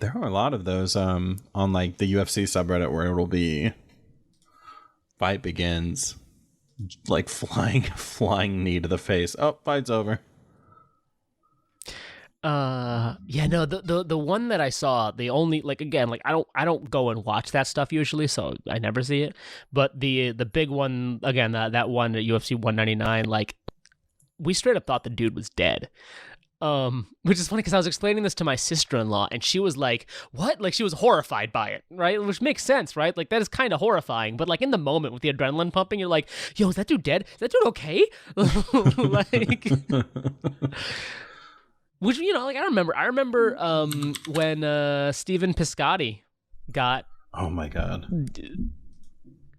There are a lot of those on like the UFC subreddit where it'll be fight begins, like flying knee to the face. Oh, fight's over. Yeah, no, the one that I saw, the only, like, again, like, I don't go and watch that stuff usually, so I never see it. But the big one, again, that one at UFC 199, like, we straight up thought the dude was dead. Which is funny because I was explaining this to my sister-in-law, and she was like, "What?" Like, she was horrified by it, right? Which makes sense, right? Like, that is kind of horrifying. But like in the moment with the adrenaline pumping, you're like, "Yo, is that dude dead? Is that dude okay?" Like, which, you know, like, I remember when Stephen Piscotty got. Oh my god.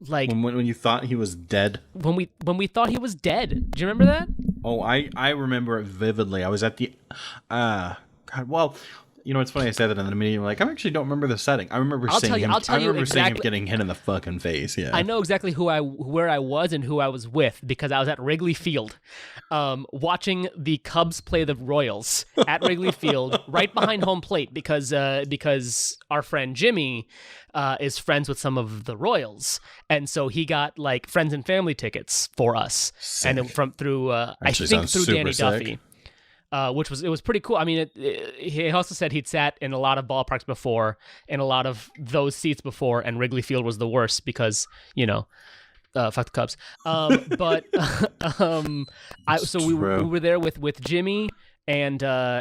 Like when you thought he was dead. When we thought he was dead. Do you remember that? Oh, I remember it vividly. I was at the God, well, you know, it's funny I said that in the meeting. Like, I actually don't remember the setting. I remember seeing him getting hit in the fucking face. Yeah. I know exactly where I was and who I was with because I was at Wrigley Field, watching the Cubs play the Royals at Wrigley Field, right behind home plate because our friend Jimmy is friends with some of the Royals, and so he got like friends and family tickets for us, sick. And through I think through Danny Duffy. Which was pretty cool. I mean, he also said he'd sat in a lot of ballparks before, in a lot of those seats before, and Wrigley Field was the worst because, you know, fuck the Cubs. So we were there with Jimmy and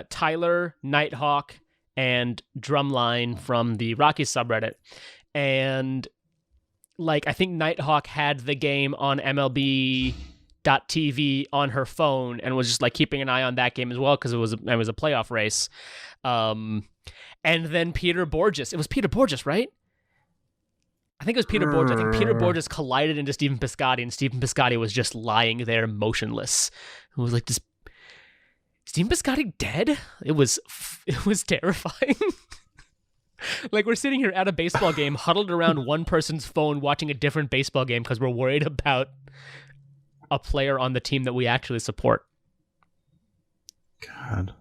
Tyler, Nighthawk, and Drumline from the Rockies subreddit, and like I think Nighthawk had the game on MLB.TV on her phone and was just like keeping an eye on that game as well because it was a playoff race. And then Peter Borges. It was Peter Borges, right? I think it was Peter Borges. I think Peter Borges collided into Stephen Piscotty, and Stephen Piscotty was just lying there motionless. It was like, Stephen Piscotty dead? It was terrifying. Like, we're sitting here at a baseball game, huddled around one person's phone watching a different baseball game because we're worried about a player on the team that we actually support. God.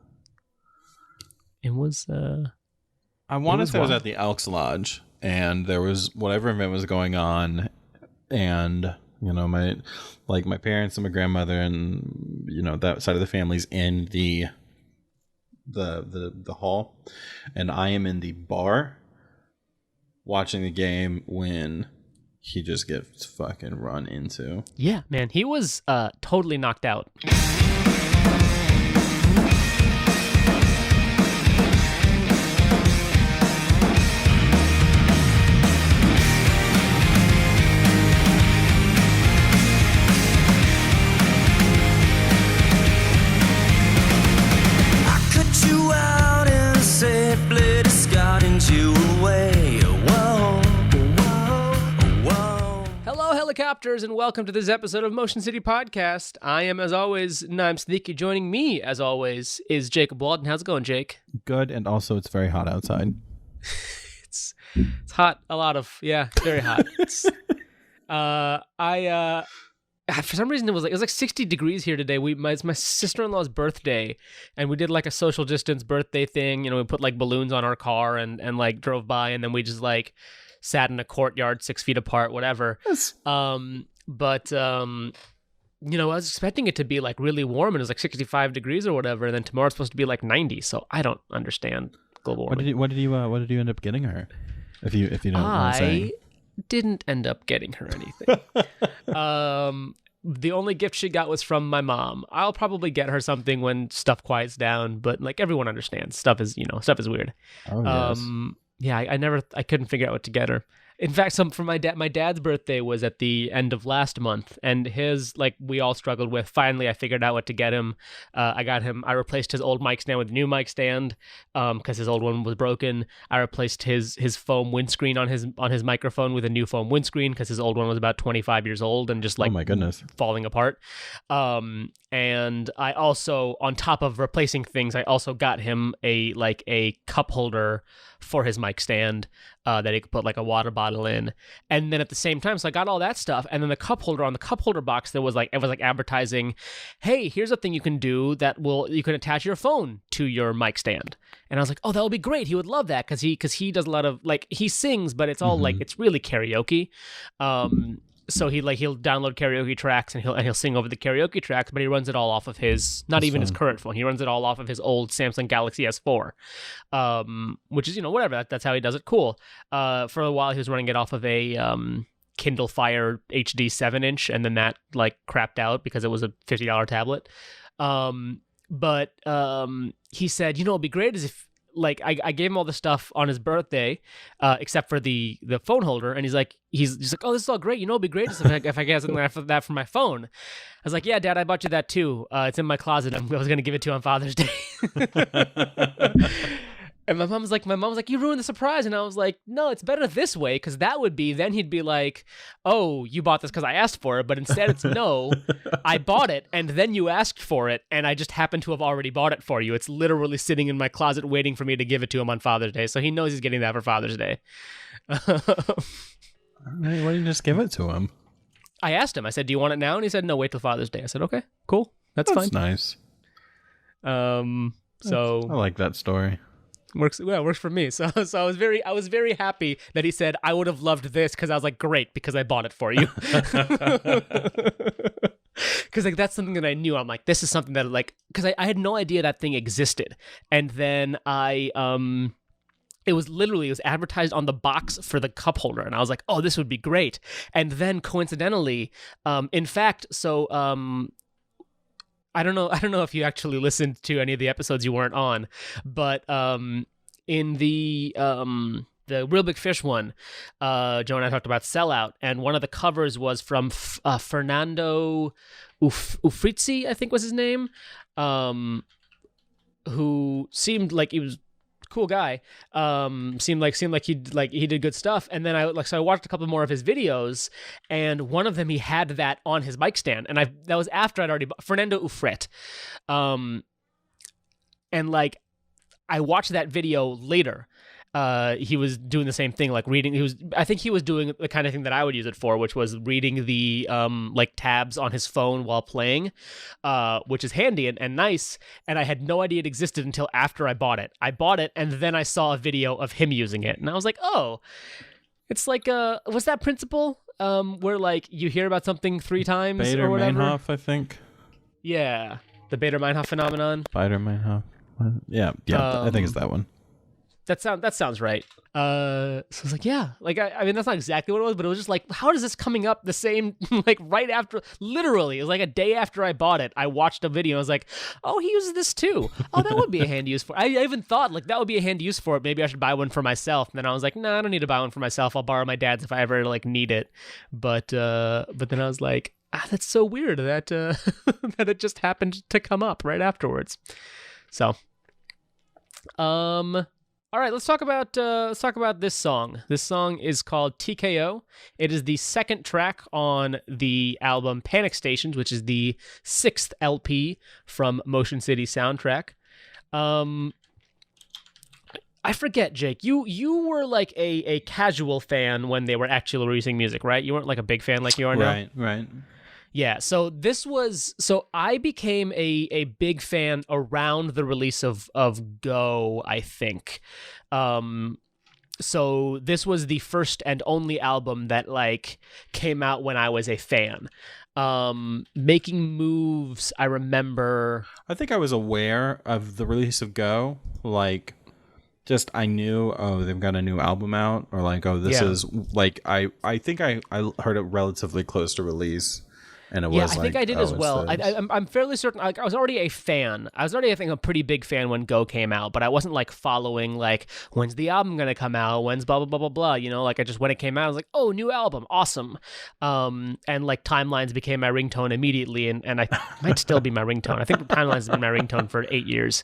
It was I want to say I was at the Elks Lodge and there was whatever event was going on, and you know, my parents and my grandmother and, you know, that side of the family's in the hall, and I am in the bar watching the game when he just gets fucking run into. Yeah, man, he was totally knocked out. Helicopters, and welcome to this episode of Motion City Podcast. I am, as always, Naim Siddiqui. Joining me, as always, is Jacob Walden. How's it going, Jake? Good, and also it's very hot outside. It's hot. Very hot. For some reason it was like 60 degrees here today. It's my sister-in-law's birthday, and we did like a social distance birthday thing. You know, we put like balloons on our car and like drove by, and then we just like sat in a courtyard 6 feet apart, whatever. Yes. You know, I was expecting it to be like really warm, and it was like 65 degrees or whatever, and then tomorrow it's supposed to be like 90. So I don't understand global warming. What did you end up getting her? If you don't mind saying. I didn't end up getting her anything. The only gift she got was from my mom. I'll probably get her something when stuff quiets down, but like everyone understands, stuff is weird. Oh, yes. Yeah, I couldn't figure out what to get her. In fact, for my dad's birthday was at the end of last month, and his, like, we all struggled with. Finally, I figured out what to get him. I replaced his old mic stand with a new mic stand, because his old one was broken. I replaced his foam windscreen on his microphone with a new foam windscreen because his old one was about 25 years old and just like, oh my goodness, falling apart. And I also, on top of replacing things, I also got him a cup holder for his mic stand, that he could put like a water bottle in. And then at the same time, so I got all that stuff, and then the cup holder, on the cup holder box, it was like advertising, hey, here's a thing you can do you can attach your phone to your mic stand. And I was like, oh, that would be great. He would love that because he does a lot of, like, he sings, but it's all like, it's really karaoke. So he'll download karaoke tracks and he'll sing over the karaoke tracks, but he runs it all off of his, not even his current phone. He runs it all off of his old Samsung Galaxy S4, which is, whatever. That's how he does it. Cool. For a while, he was running it off of a Kindle Fire HD 7-inch, and then that like crapped out because it was a $50 tablet. But he said, it'd be great is if, like, I gave him all the stuff on his birthday, except for the phone holder, and he's like, oh, this is all great. It'd be great if I get something like that for my phone. I was like, yeah, Dad, I bought you that too. It's in my closet. I was gonna give it to you on Father's Day. And my mom was like, you ruined the surprise. And I was like, no, it's better this way, because then he'd be like, oh, you bought this because I asked for it. But instead it's, no, I bought it and then you asked for it and I just happened to have already bought it for you. It's literally sitting in my closet waiting for me to give it to him on Father's Day. So he knows he's getting that for Father's Day. Why don't you just give it to him? I asked him, I said, do you want it now? And he said, no, wait till Father's Day. I said, okay, cool. That's fine. Nice. So I like that story. Works for me. So I was very happy that he said I would have loved this, because I was like, great, because I bought it for you. Because like that's something that I knew. I'm like, this is something that, like, because I had no idea that thing existed, and then it was advertised on the box for the cup holder, and I was like, oh, this would be great. And then coincidentally, in fact, so I don't know if you actually listened to any of the episodes you weren't on, but in the Real Big Fish one, Joe and I talked about Sellout, and one of the covers was from Fernando Ufrizzi, I think was his name, who seemed like he was cool guy. Seemed like he did good stuff. And then I watched a couple more of his videos, and one of them he had that on his mic stand, and that was after I'd already Fernando Ufret. And like I watched that video later. He was doing the same thing, like reading. I think he was doing the kind of thing that I would use it for, which was reading the like tabs on his phone while playing, which is handy and nice. And I had no idea it existed until after I bought it. I bought it, and then I saw a video of him using it, and I was like, oh, it's like what's that principle? Where like you hear about something 3 times or whatever. Bader-Meinhof, I think. Yeah, the Bader-Meinhof phenomenon. Bader-Meinhof. Yeah, I think it's that one. That sounds right. So I was like, yeah, like I mean that's not exactly what it was, but it was just like, how is this coming up the same, like right after? Literally, it was like a day after I bought it. I watched a video. And I was like, oh, he uses this too. Oh, that would be a hand use for. I even thought like that would be a hand use for it. Maybe I should buy one for myself. And then I was like, no, I don't need to buy one for myself. I'll borrow my dad's if I ever like need it. But then I was like, that's so weird that that it just happened to come up right afterwards. So, all right, let's talk about this song. This song is called TKO. It is the second track on the album Panic Stations, which is the 6th LP from Motion City Soundtrack. I forget, Jake. You were like a casual fan when they were actually releasing music, right? You weren't like a big fan like you are now. Right. Yeah, so I became a big fan around the release of Go, I think. So this was the first and only album that like came out when I was a fan. Making Moves, I remember. I think I was aware of the release of Go, like just I knew, oh, they've got a new album out, or like, oh, this is like I think I heard it relatively close to release. And it was I think I did as well. I'm fairly certain. Like, I was already a fan. I was already, I think, a pretty big fan when Go came out, but I wasn't like following like when's the album gonna come out, when's blah blah blah blah blah. Like I just when it came out, I was like, oh, new album, awesome. And like Timelines became my ringtone immediately, and I might still be my ringtone. I think Timelines has been my ringtone for 8 years.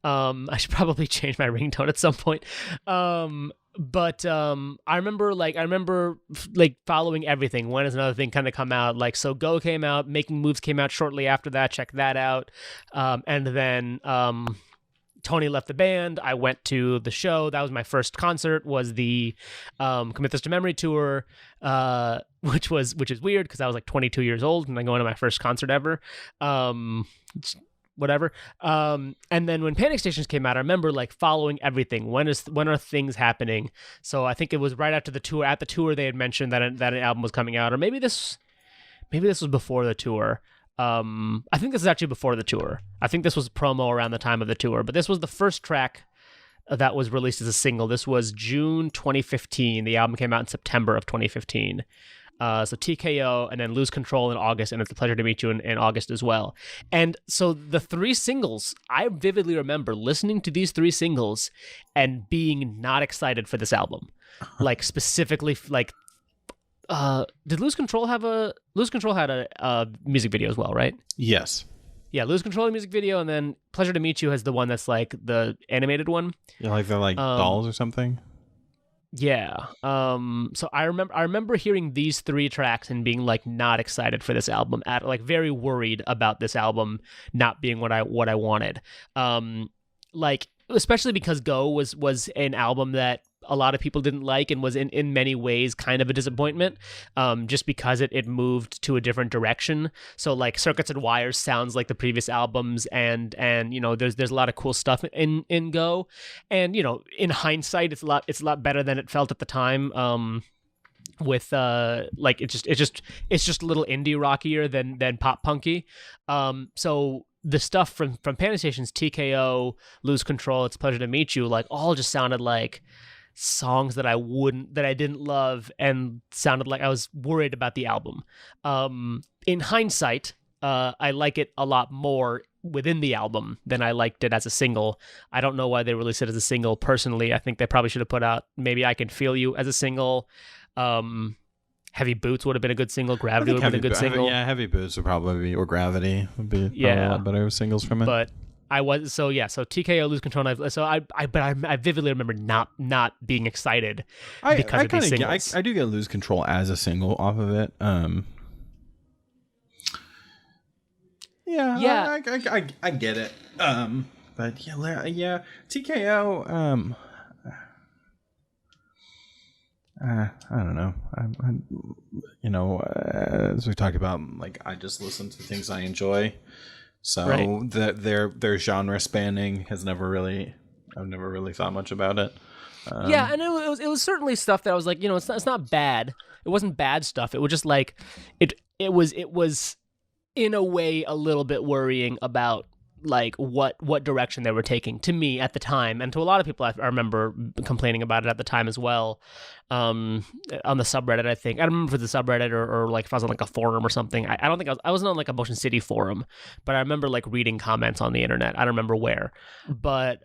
I should probably change my ringtone at some point. But I remember following everything. When is another thing kind of come out? Like, so Go came out, Making Moves came out shortly after that. Check that out. And then Tony left the band. I went to the show. That was my first concert. Was the Commit This to Memory tour, which is weird because I was like 22 years old and I'm going to my first concert ever. Whatever. And then when Panic Stations came out, I remember like following everything. When are things happening? So I think it was right after the tour. At the tour, they had mentioned that an album was coming out, or maybe this was before the tour. I think this is actually before the tour. I think this was promo around the time of the tour, but this was the first track that was released as a single. This was June 2015. The album came out in September of 2015. So TKO, and then Lose Control in August, and It's a Pleasure to Meet You in August as well. And so the three singles, I vividly remember listening to these three singles and being not excited for this album. Like specifically, like, did Lose Control had a music video as well, right? Yes. Yeah, Lose Control, the music video, and then Pleasure to Meet You has the one that's like the animated one. Yeah, like they're like dolls or something. Yeah. So I remember hearing these three tracks and being like not excited for this album, like very worried about this album not being what I wanted. Like especially because Go was an album that a lot of people didn't like and was in many ways kind of a disappointment, just because it moved to a different direction. So like Circuits and Wires sounds like the previous albums, and you know there's a lot of cool stuff in Go, and you know in hindsight it's a lot better than it felt at the time. With like it's just a little indie rockier than pop punky. So the stuff from Panic Stations, TKO, Lose Control, It's a Pleasure to Meet You, like all just sounded like songs that I didn't love, and sounded like I was worried about the album. In hindsight, I like it a lot more within the album than I liked it as a single. I don't know why they released it as a single personally. I think they probably should have put out Maybe I Can Feel You as a single. Heavy Boots would have been a good single. Gravity would have been a good single. Heavy Boots would probably be, or Gravity would be a lot better singles from it. But so TKO, Lose Control. I vividly remember not being excited because of these singles. I do get Lose Control as a single off of it. I get it. But TKO. I don't know. As we talked about, like I just listen to things I enjoy. So right. Their genre spanning I've never really thought much about it. And it was certainly stuff that I was like, it's not bad. It wasn't bad stuff. It was just like it was in a way a little bit worrying about like what direction they were taking, to me at the time, and to a lot of people. I remember complaining about it at the time as well, on the subreddit. I think I don't remember if it was the subreddit or like if I was on like a forum or something. I don't think I wasn't on like a Motion City forum, but I remember like reading comments on the internet. I don't remember where, but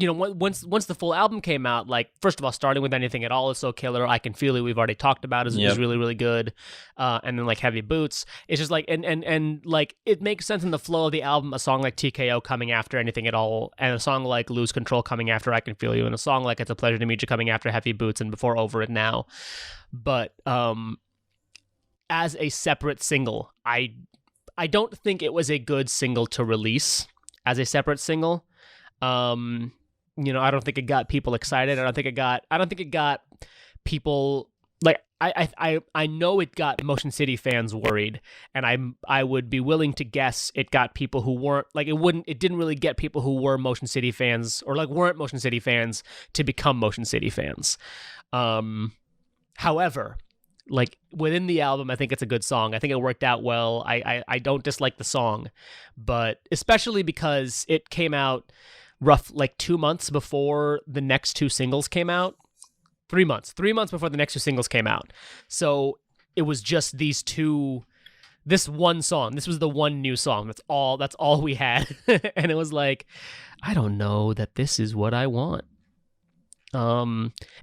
once the full album came out, like first of all, starting with Anything at All is so killer. I Can Feel It, we've already talked about, is really, really good. And then like Heavy Boots, it's just like and like it makes sense in the flow of the album. A song like TKO coming after Anything at All, and a song like Lose Control coming after I Can Feel You, and a song like It's a Pleasure to Meet You coming after Heavy Boots and before Over It Now. But as a separate single, I don't think it was a good single to release as a separate single. I don't think it got people excited. I don't think it got people like I know it got Motion City fans worried, and I would be willing to guess it got people who weren't like it didn't really get people who were Motion City fans or like weren't Motion City fans to become Motion City fans. However, like within the album, I think it's a good song. I think it worked out well. I don't dislike the song, but especially because it came out like 2 months before the next two singles came out. 3 months before the next two singles came out. So it was just this one song. This was the one new song. That's all we had. And it was like, I don't know that this is what I want.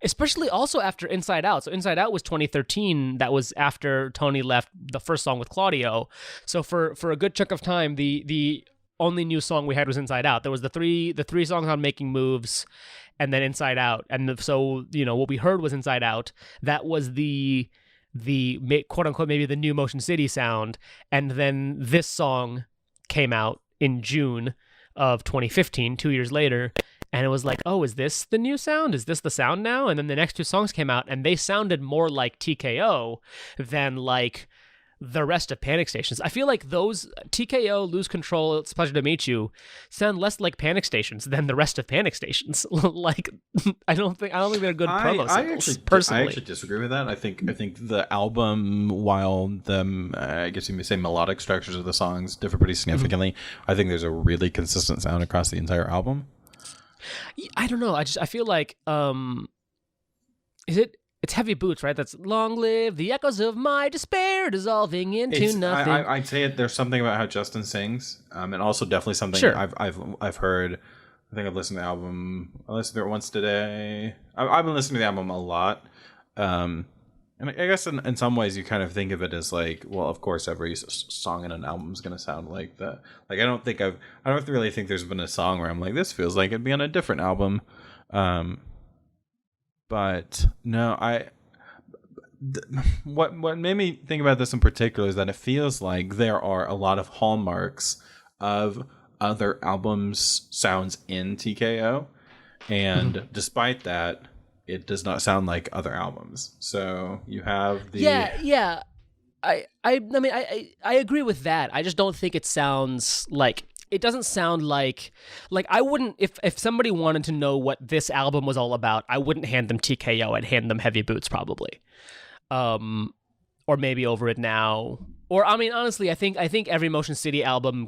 Especially also after Inside Out. So Inside Out was 2013. That was after Tony left the first song with Claudio. So for a good chunk of time, the only new song we had was Inside Out. There was the three songs on Making Moves, and then Inside Out. And so, what we heard was Inside Out. That was the quote unquote maybe the new Motion City sound. And then this song came out in June of 2015, 2 years later, and it was like, oh, is this the new sound? Is this the sound now? And then the next two songs came out, and they sounded more like TKO than like the rest of Panic Stations. I feel like those TKO, Lose Control, It's a Pleasure to Meet You sound less like Panic Stations than the rest of Panic Stations. Like, I don't think they're good promo singles. Personally, I actually disagree with that. I think the album, while the I guess you may say melodic structures of the songs differ pretty significantly, I think there's a really consistent sound across the entire album. I don't know. I feel like it's Heavy Boots, right? That's Long Live the Echoes of My Despair dissolving into nothing. I'd say there's something about how Justin sings, and also definitely something I've heard. I think I've listened to the album. I listened to it once today. I've been listening to the album a lot, and I guess in some ways you kind of think of it as like, well, of course every song in an album is going to sound like that. Like I don't really think there's been a song where I'm like, this feels like it'd be on a different album. But no, what made me think about this in particular is that it feels like there are a lot of hallmarks of other albums' sounds in TKO, and despite that, it does not sound like other albums. So you have the I mean I agree with that. I just don't think it sounds like. It doesn't sound like I wouldn't, if somebody wanted to know what this album was all about, I wouldn't hand them TKO. I'd hand them Heavy Boots probably, or maybe Over It Now. Or I mean, honestly, I think every Motion City album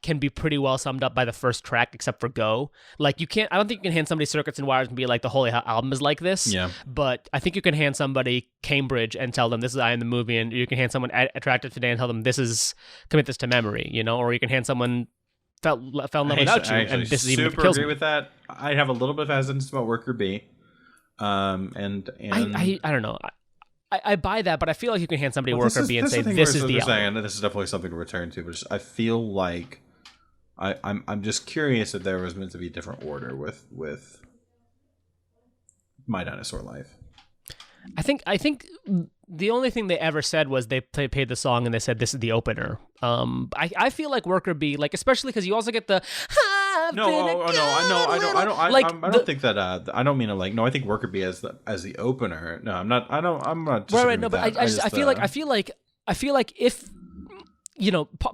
can be pretty well summed up by the first track, except for Go. Like I don't think you can hand somebody Circuits and Wires and be like, the whole album is like this. Yeah. But I think you can hand somebody Cambridge and tell them this is I Am the Movie, and you can hand someone Attracted Today and tell them this is Commit This to Memory, or you can hand someone Fell in Love Without You, and this is even super agree with that. I have a little bit of hesitance about Worker Bee, and I don't know. I buy that, but I feel like you can hand somebody Worker Bee and say this is the album. This is definitely something to return to, but I feel like I'm just curious if there was meant to be a different order with My Dinosaur Life. I think the only thing they ever said was they played the song and they said this is the opener. I feel like Worker Bee, like especially because you also get the I don't think that I don't mean to like no I think Worker Bee as the opener. No, I'm not right no, but I feel like if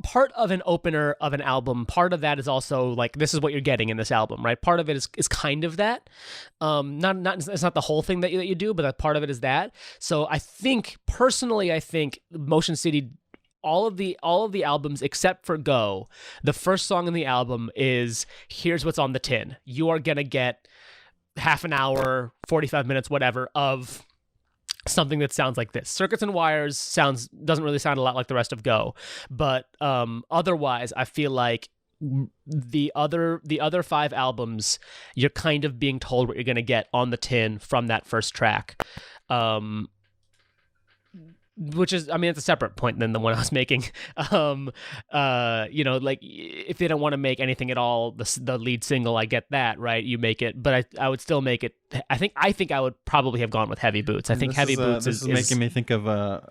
part of an opener of an album, part of that is also like this is what you're getting in this album, right? Part of it is kind of that. It's not the whole thing that you do, but that part of it is that. So I think Motion City, all of the albums except for Go, the first song in the album is here's what's on the tin. You are gonna get half an hour, 45 minutes, whatever of something that sounds like this. Circuits and Wires doesn't really sound a lot like the rest of Go, but otherwise I feel like the other 5 albums you're kind of being told what you're going to get on the tin from that first track, which is, I mean, it's a separate point than the one I was making. Like if they don't want to make anything at all the lead single, I get that, right? You make it, but I would still make it. I think I would probably have gone with Heavy Boots. I think Heavy Boots is making me think of a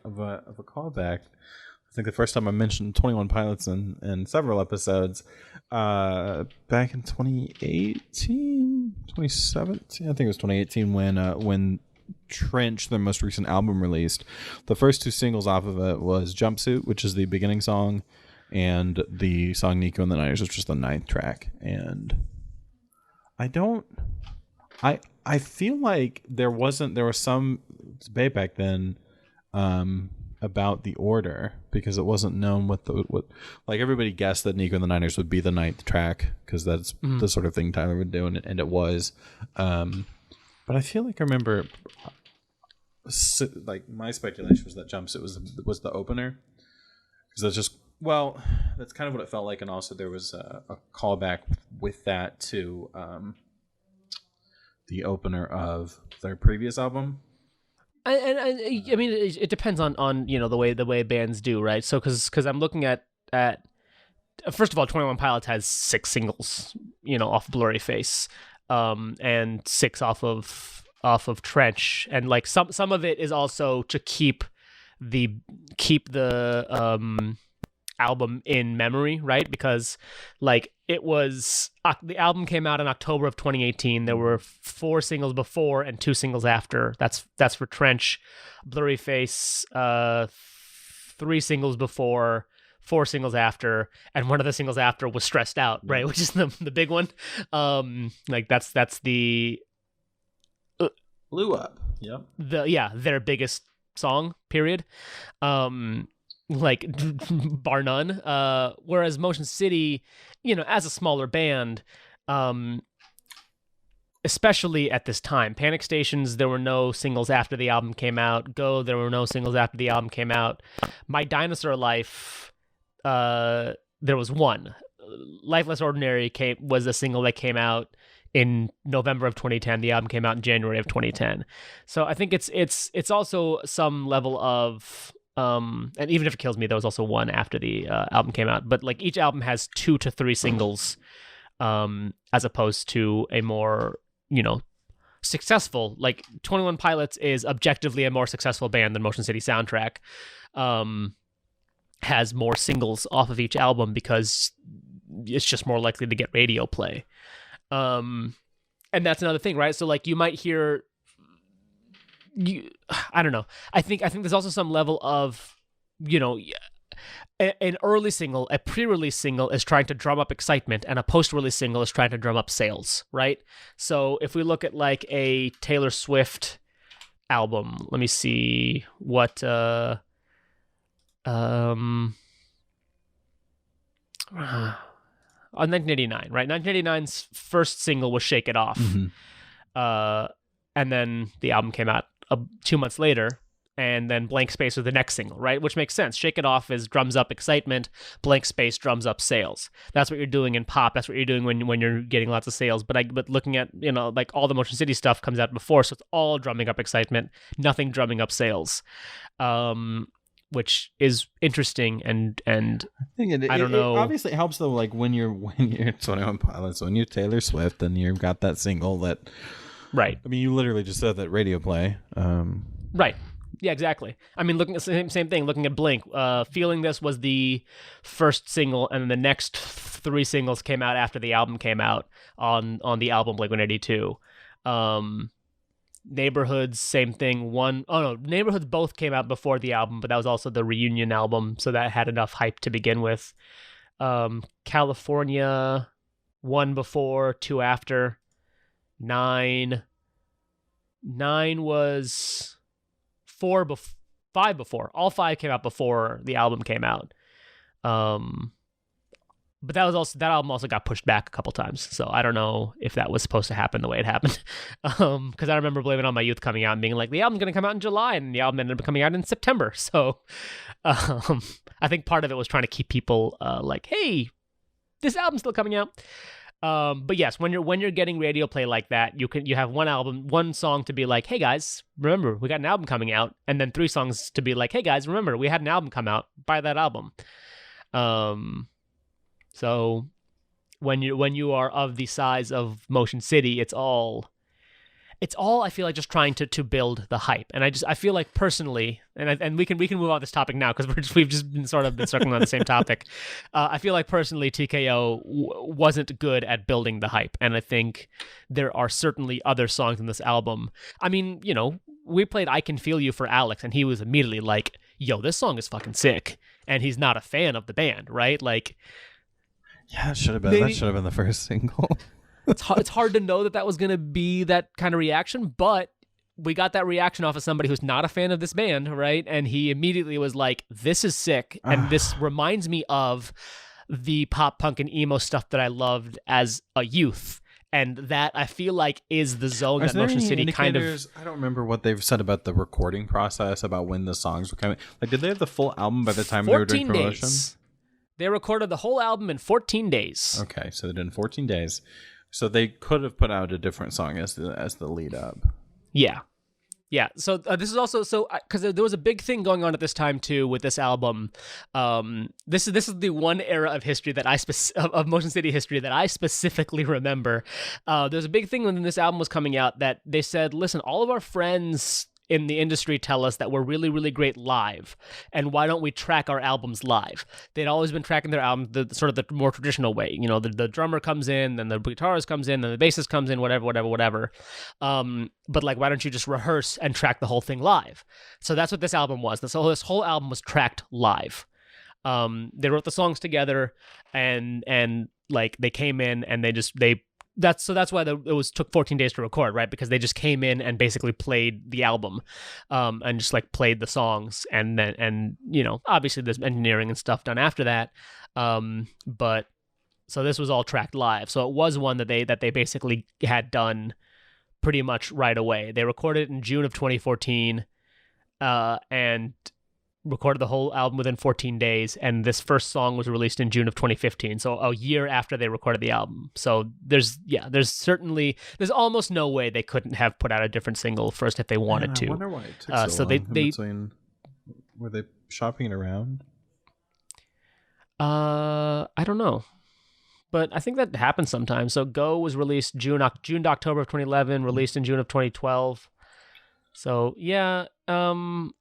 callback. I think the first time I mentioned 21 Pilots in several episodes, back in 2018, 2017, I think it was 2018 when Trench, their most recent album, released. The first 2 singles off of it was Jumpsuit, which is the beginning song, and the song Nico and the Niners, which was the 9th track. And I feel like there was some debate back then about the order, because it wasn't known what like everybody guessed that Nico and the Niners would be the 9th track because that's the sort of thing Tyler would do, and it was. But I feel like I remember, like my speculation was that Jumpsuit was the opener, because that's just that's kind of what it felt like, and also there was a callback with that to the opener of their previous album. I mean, it depends on the way bands do, right? So because I'm looking at first of all, 21 Pilots has 6 singles, off Blurry Face. And 6 off of Trench, and like some of it is also to keep the album in memory, right? Because like it was the album came out in October of 2018. There were 4 singles before and 2 singles after. That's for Trench, Blurry Face, 3 singles before, 4 singles after, and one of the singles after was Stressed Out, right? Which is the big one. Like that's the Blew Up. Yep. Their biggest song, period. Like bar none. Whereas Motion City, as a smaller band, especially at this time, Panic Stations, there were no singles after the album came out. Go, there were no singles after the album came out. My Dinosaur Life, there was one. Life Less Ordinary was a single that came out in November of 2010. The album came out in January of 2010. So I think it's also some level of and Even If It Kills Me, there was also one after the album came out. But like each album has 2 to 3 singles, as opposed to a more successful, like 21 Pilots is objectively a more successful band than Motion City Soundtrack. Has more singles off of each album because it's just more likely to get radio play. And that's another thing, right? So like you might hear, I don't know. I think there's also some level of, an early single, a pre-release single is trying to drum up excitement, and a post-release single is trying to drum up sales, right? So if we look at like a Taylor Swift album, let me see what, on 1989, right? 1989's first single was Shake It Off. Mm-hmm. And then the album came out 2 months later, and then Blank Space was the next single, right? Which makes sense. Shake It Off is drums up excitement, Blank Space drums up sales. That's what you're doing in pop. That's what you're doing when you're getting lots of sales. But looking at, like all the Motion City stuff comes out before, so it's all drumming up excitement, nothing drumming up sales. Which is interesting, and I don't know. It obviously helps though, like when you're 21 Pilots, when you're Taylor Swift, and you've got that single that, right? I mean, you literally just said that radio play, right? Yeah, exactly. I mean, looking at the same thing. Looking at Blink, Feeling This was the first single, and the next 3 singles came out after the album came out on the album Blink-182. Neighborhoods, same thing. Neighborhoods both came out before the album, but that was also the reunion album, so that had enough hype to begin with. California, 1 before, 2 after. 9 was 5 before. All 5 came out before the album came out. But that album also got pushed back a couple times, so I don't know if that was supposed to happen the way it happened. Because I remember Blame It On My Youth coming out and being like, the album's going to come out in July, and the album ended up coming out in September. So I think part of it was trying to keep people like, hey, this album's still coming out. But yes, when you're getting radio play like that, you have one song to be like, hey guys, remember we got an album coming out, and then 3 songs to be like, hey guys, remember we had an album come out, buy that album. So when you are of the size of Motion City, it's all I feel like just trying to build the hype. And I feel like personally, and we can move on this topic now because we've just been circling on the same topic. I feel like personally TKO wasn't good at building the hype, and I think there are certainly other songs in this album. I mean, we played I Can Feel You for Alex, and he was immediately like, yo, this song is fucking sick, and he's not a fan of the band, right? Like, yeah, it should have been. That should have been the first single. It's hard to know that was going to be that kind of reaction, but we got that reaction off of somebody who's not a fan of this band, right? And he immediately was like, this is sick, and this reminds me of the pop punk and emo stuff that I loved as a youth. And that, I feel like, is the zone that Motion City kind of... I don't remember what they've said about the recording process, about when the songs were coming. Like, did they have the full album by the time they were doing promotion? Days. They recorded the whole album in 14 days. Okay, so they did in 14 days. So they could have put out a different song as the lead up. Yeah. So this is also because there was a big thing going on at this time too with this album. This is the one era of history that of Motion City history that I specifically remember. There's a big thing when this album was coming out that they said, listen, all of our friends in the industry tell us that we're really, really great live, and why don't we track our albums live? They'd always been tracking their albums the sort of the more traditional way. You know, the drummer comes in, then the guitarist comes in, then the bassist comes in, whatever. But like, why don't you just rehearse and track the whole thing live? So that's what this album was. This whole album was tracked live. They wrote the songs together, and like they came in and that's why it took 14 days to record, right? Because they just came in and basically played the album, and just like played the songs, and then, and you know, obviously there's engineering and stuff done after that, but so this was all tracked live. So it was one that they basically had done pretty much right away. They recorded it in June of 2014, and recorded the whole album within 14 days, and this first song was released in June of 2015, so a year after they recorded the album. So there's almost no way they couldn't have put out a different single first if they wanted to. I wonder why it took so long in between. Were they shopping it around? I don't know, but I think that happens sometimes. So Go was released June to October of 2011, released in June of 2012. So yeah, I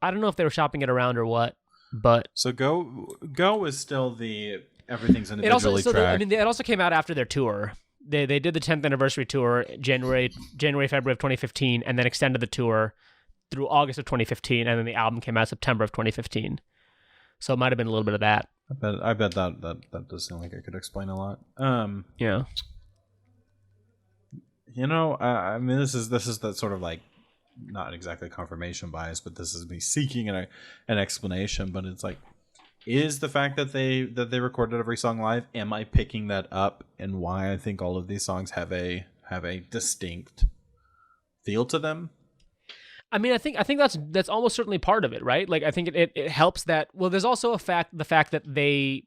don't know if they were shopping it around or what, but so Go was still the everything's individually tracked. It also came out after their tour. They did the 10th anniversary tour January, February of 2015, and then extended the tour through August of 2015, and then the album came out September of 2015. So it might have been a little bit of that. I bet that does sound like it could explain a lot. Yeah. You know, I mean, this is that sort of like, not exactly confirmation bias, but this is me seeking an explanation. But it's like, is the fact that they recorded every song live, am I picking that up, and why I think all of these songs have a distinct feel to them? I mean, I think that's almost certainly part of it, right? Like, I think it helps that. Well, there's also the fact that they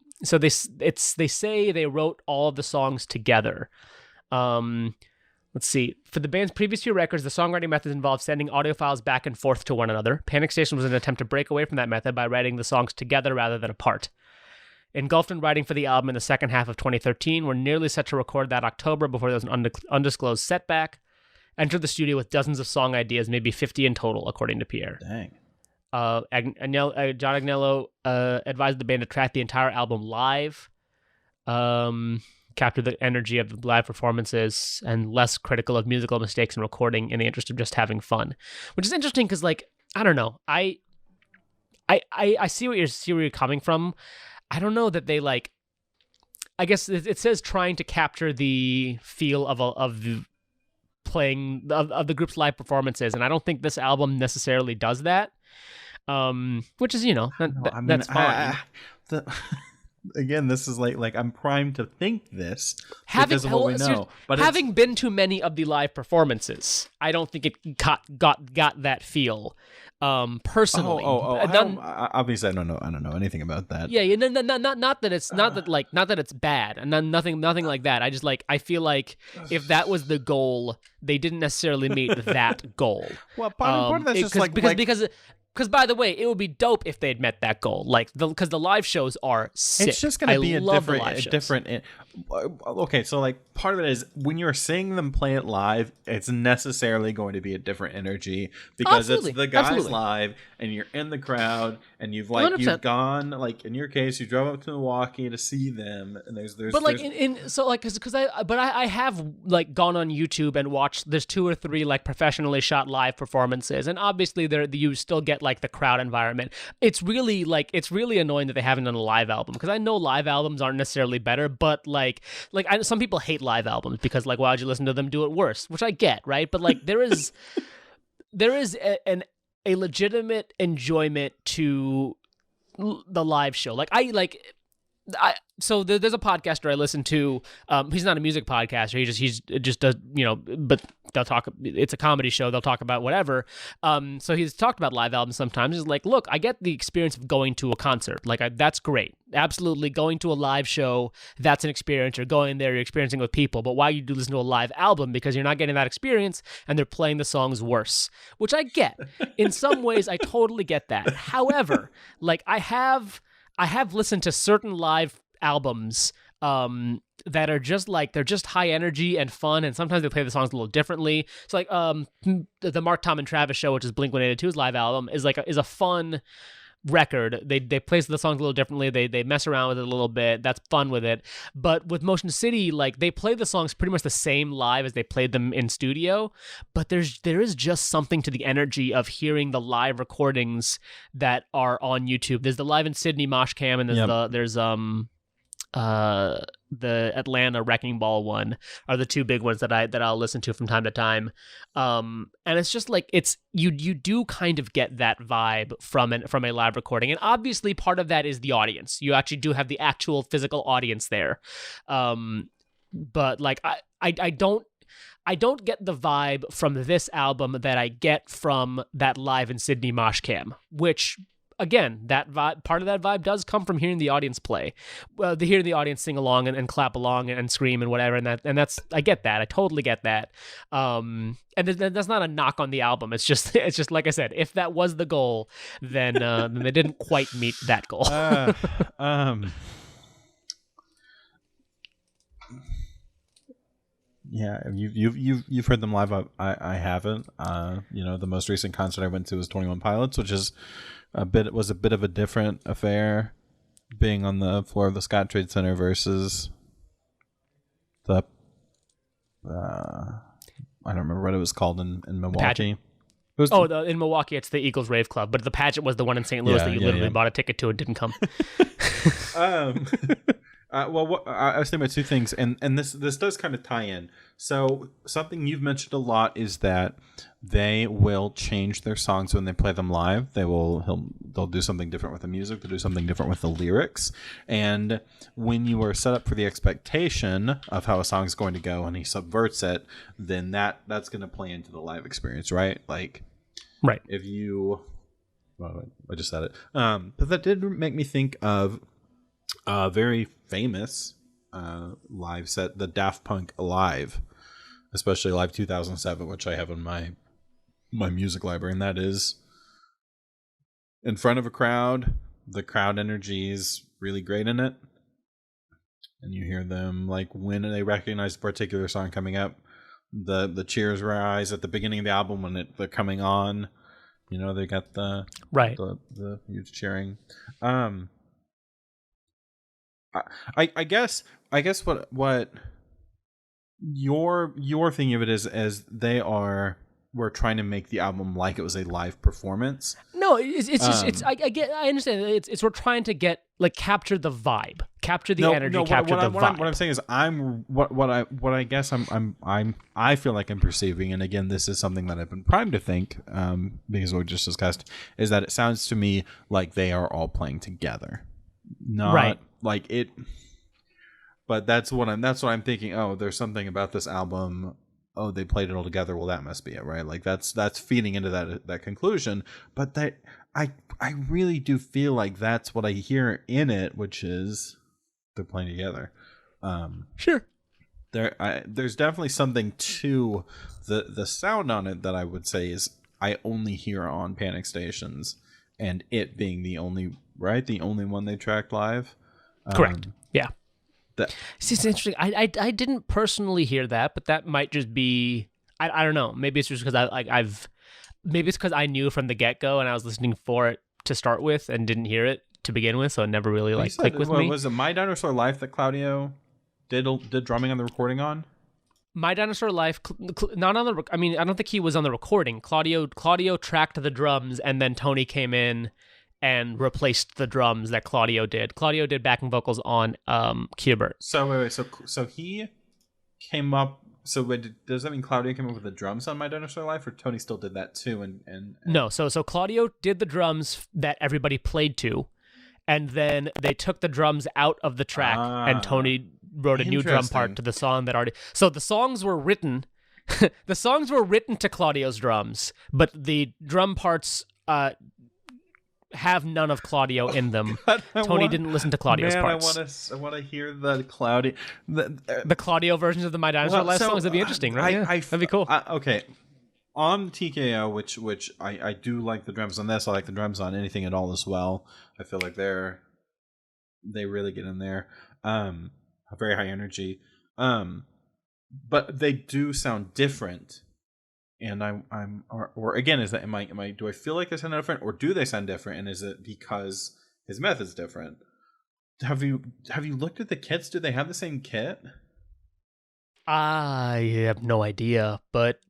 say they wrote all of the songs together. Let's see. For the band's previous few records, the songwriting methods involved sending audio files back and forth to one another. Panic Station was an attempt to break away from that method by writing the songs together rather than apart. Engulfed in writing for the album in the second half of 2013, were nearly set to record that October before there was an undisclosed setback. Entered the studio with dozens of song ideas, maybe 50 in total, according to Pierre. Dang. John Agnello advised the band to track the entire album live. Capture the energy of the live performances, and less critical of musical mistakes in recording in the interest of just having fun, which is interesting because, like, I don't know, I see where you're coming from. I don't know that they, like, I guess it says trying to capture the feel of the playing of the group's live performances, and I don't think this album necessarily does that, which is, you know, that's fine. Again, this is like I'm primed to think this because of what we know. But having been to many of the live performances, I don't think it got that feel. Personally, obviously, I don't know anything about that. Yeah, not that it's bad, and nothing like that. I just I feel like if that was the goal, they didn't necessarily meet that goal. Well, part of that's just because, by the way, it would be dope if they'd met that goal. Because the live shows are sick. It's just going to be a different. Okay, so like part of it is when you're seeing them play it live, it's necessarily going to be a different energy because it's the guys live, and you're in the crowd, and you've gone, like in your case, you drove up to Milwaukee to see them, and there's. But I have like gone on YouTube and watched. There's 2 or 3 like professionally shot live performances, and obviously you still get like the crowd environment. It's really annoying that they haven't done a live album, because I know live albums aren't necessarily better, but some people hate live albums because like, why'd you listen to them do it worse, which I get, right? But like there is a legitimate enjoyment to the live show. So there's a podcaster I listen to. He's not a music podcaster. He just does, you know, but they'll talk. It's a comedy show. They'll talk about whatever. So he's talked about live albums sometimes. He's like, look, I get the experience of going to a concert. That's great. Absolutely, going to a live show, that's an experience. You're going there, you're experiencing with people. But why you do listen to a live album? Because you're not getting that experience, and they're playing the songs worse, which I get. In some ways, I totally get that. However, I have listened to certain live albums that are just like, they're just high energy and fun, and sometimes they play the songs a little differently. So like the Mark, Tom, and Travis show, which is Blink-182's live album, is a fun record. They play the songs a little differently. They mess around with it a little bit. That's fun with it. But with Motion City, like, they play the songs pretty much the same live as they played them in studio, but there is just something to the energy of hearing the live recordings that are on YouTube. There's the Live in Sydney Mosh Cam, and there's the Atlanta Wrecking Ball one are the two big ones that I'll listen to from time to time. And it's just like, it's you do kind of get that vibe from a live recording. And obviously part of that is the audience. You actually do have the actual physical audience there. But like I don't get the vibe from this album that I get from that Live in Sydney Mosh Cam, which, again, that vibe, part of that vibe does come from hearing the audience play, hearing the audience sing along and clap along and scream and whatever, and that's I get that, I totally get that, and that's not a knock on the album. It's just like I said, if that was the goal, then they didn't quite meet that goal. Yeah, you've heard them live. I haven't. The most recent concert I went to was 21 Pilots, which is was a bit of a different affair, being on the floor of the Scott Trade Center versus the I don't remember what it was called in Milwaukee. In Milwaukee, it's the Eagles Rave Club, but the pageant was the one in St. Louis that you literally bought a ticket to and didn't come. I was thinking about two things, and this does kind of tie in. So something you've mentioned a lot is that they will change their songs when they play them live. They'll do something different with the music. They'll do something different with the lyrics. And when you are set up for the expectation of how a song is going to go, and he subverts it, then that's going to play into the live experience, right? Like, right. If you, well, I just said it, but that did make me think of a very famous live set, the Daft Punk Live, especially Live 2007, which I have in my music library, and that is in front of a crowd. The crowd energy is really great in it, and you hear them, like, when they recognize a particular song coming up, the cheers rise at the beginning of the album when they're coming on. They got the huge cheering. I guess what your thing of it is, as we're trying to make the album like it was a live performance. No, it's just I understand. It's we're trying to capture the vibe, capture the energy, capture the vibe. What I'm saying is, I feel like I'm perceiving, and again, this is something that I've been primed to think, because we just discussed, is that it sounds to me like they are all playing together, not right. Like it, but that's what I'm thinking. Oh, there's something about this album. Oh, they played it all together. Well, that must be it, right? Like that's feeding into that conclusion. But that I really do feel like that's what I hear in it, which is they're playing together. Sure. There's definitely something to the sound on it that I would say is I only hear on Panic Stations, and it being the only one they tracked live. Correct. Yeah. See, it's interesting. I didn't personally hear that, but that might just be I don't know. Maybe it's just because maybe it's because I knew from the get go and I was listening for it to start with and didn't hear it to begin with, so it never really clicked with me. Was it My Dinosaur Life that Claudio did drumming on the recording on? My Dinosaur Life, not on the. I mean, I don't think he was on the recording. Claudio tracked the drums, and then Tony came in and replaced the drums that Claudio did. Claudio did backing vocals on Qbert. So wait, so he came up. So does that mean Claudio came up with the drums on My Dinosaur Life, or Tony still did that too? And no, so Claudio did the drums that everybody played to, and then they took the drums out of the track, and Tony wrote a new drum part to the song that already. So the songs were written. The songs were written to Claudio's drums, but the drum parts have none of Claudio in them. Tony didn't listen to Claudio's parts. I want to hear the Claudio, the Claudio versions of the My Dinosaur Life songs. That'd be interesting, right? That'd be cool. Okay, on TKO, which I do like the drums on this. I like the drums on anything at all as well. I feel like they really get in there. very high energy. But they do sound different. And or again, is that do I feel like they sound different, or do they sound different? And is it because his method's different? Have you looked at the kits? Do they have the same kit? I have no idea, but